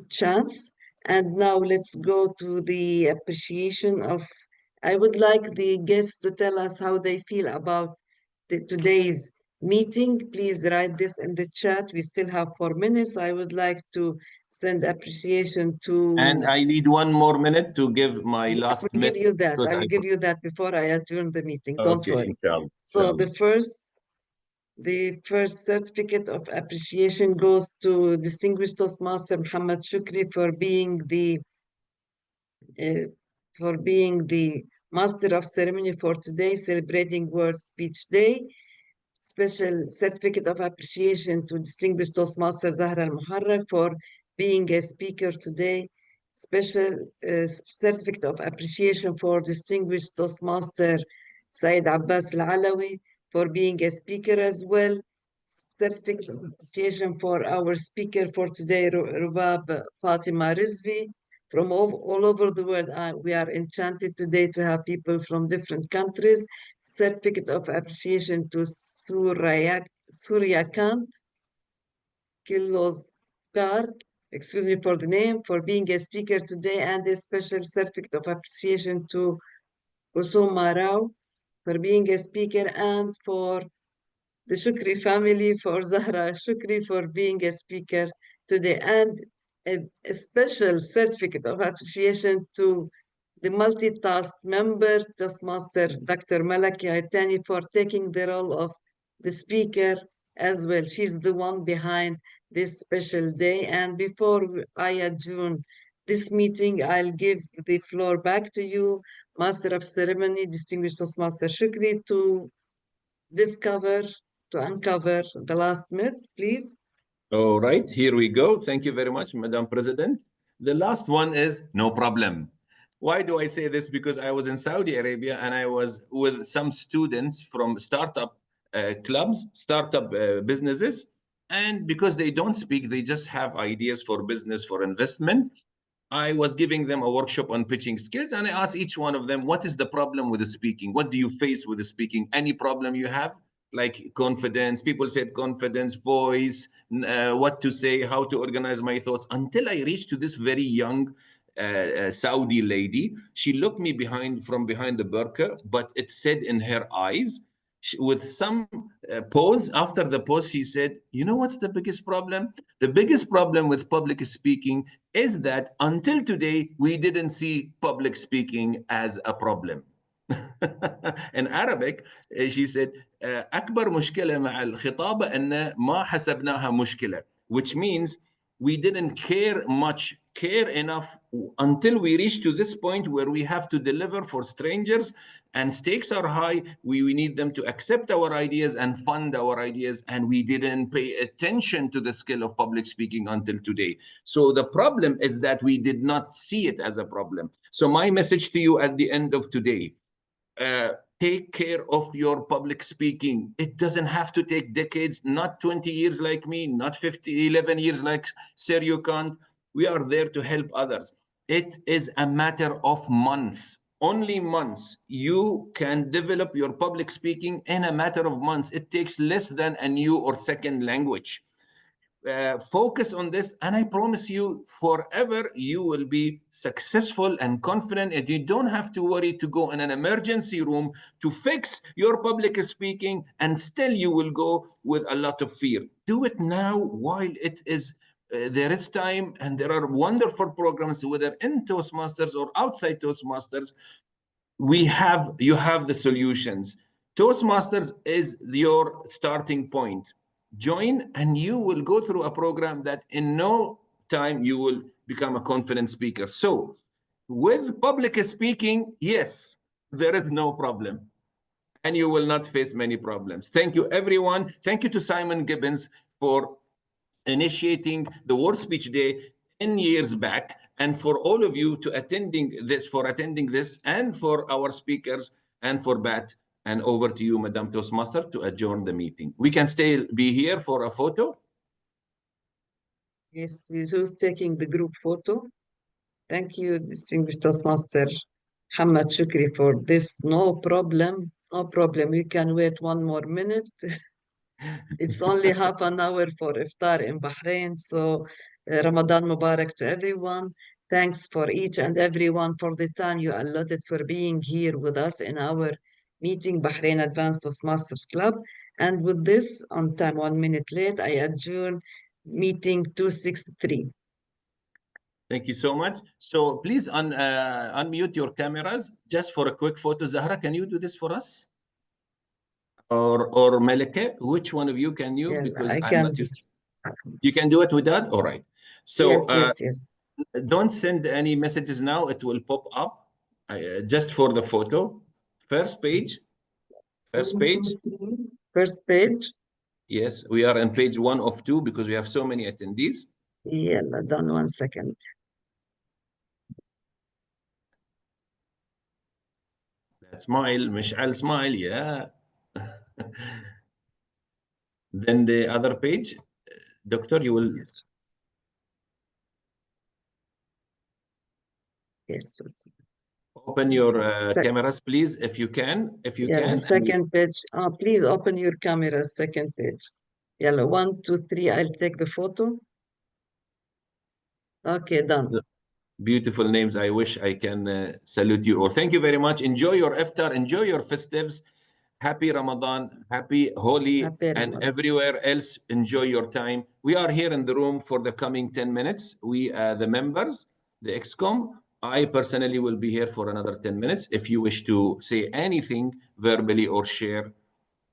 chance. And now let's go to the appreciation of, I would like the guests to tell us how they feel about today's meeting. Please write this in the chat. We still have 4 minutes. I would like to send appreciation to... And I need 1 more minute to give my last myth. I will give you that. I will give you that before I adjourn the meeting. Don't worry. Inshallah. So the first certificate of appreciation goes to distinguished Toastmaster Muhammad Shukri for being the master of ceremony for today, celebrating World Speech Day. Special certificate of appreciation to distinguished Toastmaster Zahra Al-Muharrak for being a speaker today. Special certificate of appreciation for distinguished Toastmaster Saeed Abbas Al-Alawi for being a speaker as well. Certificate of appreciation for our speaker for today, Rubab Fatima Rizvi. From all over the world, we are enchanted today to have people from different countries. Certificate of appreciation to Suryakant Kiloskar, excuse me for the name, for being a speaker today, and a special certificate of appreciation to Usuma Rao for being a speaker, and for the Shukri family, for Zahra Shukri for being a speaker today, and a special certificate of appreciation to the multitask member, Toastmaster Dr. Malaki Aitani, for taking the role of the speaker as well. She's the one behind this special day. And before I adjourn this meeting, I'll give the floor back to you, Master of Ceremony, distinguished Toastmaster Shukri, to uncover the last myth, please. All right, here we go. Thank you very much, Madam President. The last one is no problem. Why do I say this? Because I was in Saudi Arabia and I was with some students from startup clubs, startup businesses. And because they don't speak, they just have ideas for business, for investment. I was giving them a workshop on pitching skills. And I asked each one of them, what is the problem with the speaking? What do you face with the speaking? Any problem you have? Like confidence, people said confidence, voice, what to say, how to organize my thoughts, until I reached to this very young Saudi lady. She looked me from behind the burqa, but it said in her eyes, with some pause. After the pause, she said, you know what's the biggest problem? The biggest problem with public speaking is that until today, we didn't see public speaking as a problem. In Arabic, she said, أكبر مشكلة مع الخطابة أن ما حسبناها مشكلة, which means we didn't care enough until we reach to this point where we have to deliver for strangers and stakes are high. We need them to accept our ideas and fund our ideas. And we didn't pay attention to the skill of public speaking until today. So the problem is that we did not see it as a problem. So my message to you at the end of today, take care of your public speaking. It doesn't have to take decades, not 20 years like me, not 11 years like Sergio Kant. We are there to help others. It is a matter of months, only months. You can develop your public speaking in a matter of months. It takes less than a new or second language. Focus on this, and I promise you, forever you will be successful and confident, and you don't have to worry to go in an emergency room to fix your public speaking, and still you will go with a lot of fear. Do it now while it is there is time, and there are wonderful programs, whether in Toastmasters or outside Toastmasters. You have the solutions. Toastmasters is your starting point. Join, and you will go through a program that in no time you will become a confident speaker. So with public speaking, yes, there is no problem, and you will not face many problems. Thank you, everyone. Thank you to Simon Gibbons for initiating the World Speech Day 10 years back, and for all of you to attending this, and for our speakers, and for Bat. And over to you, Madam Toastmaster, to adjourn the meeting. We can be here for a photo. Yes, who's taking the group photo? Thank you, distinguished Toastmaster Muhammad Shukri, for this. No problem, no problem. You can wait 1 more minute. It's only half an hour for iftar in Bahrain. So Ramadan Mubarak to everyone. Thanks for each and everyone for the time you allotted for being here with us in our meeting, Bahrain Advanced Toastmasters Club. And with this, on time 1 minute late, I adjourn meeting 263. Thank you so much. So please unmute your cameras just for a quick photo. Zahra, can you do this for us? Or Melike, which one of you can you? Yeah, because I I'm can. not used. You can do it with that? All right. So yes. Don't send any messages now. It will pop up just for the photo. First page. First page. First page. Yes, we are on page 1 of 2 because we have so many attendees. Yeah, done 1 second. That smile, Mish'al smile, yeah. Then the other page, Doctor, you will. Yes. Open your cameras, please, if you can. If you can. The second page. Please open your camera, second page. Yellow, 1, 2, 3. I'll take the photo. Okay, done. Beautiful names. I wish I can salute you all. Thank you very much. Enjoy your iftar. Enjoy your festives. Happy Ramadan. Happy Holi. And everywhere else, enjoy your time. We are here in the room for the coming 10 minutes. We, the members, the ExCom, I personally will be here for another 10 minutes. If you wish to say anything verbally or share,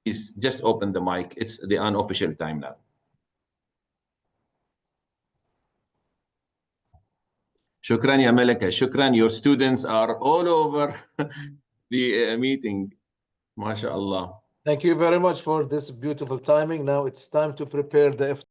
please just open the mic. It's the unofficial time now. Shukran, ya Malika. Shukran. Your students are all over the meeting. MashaAllah. Thank you very much for this beautiful timing. Now it's time to prepare the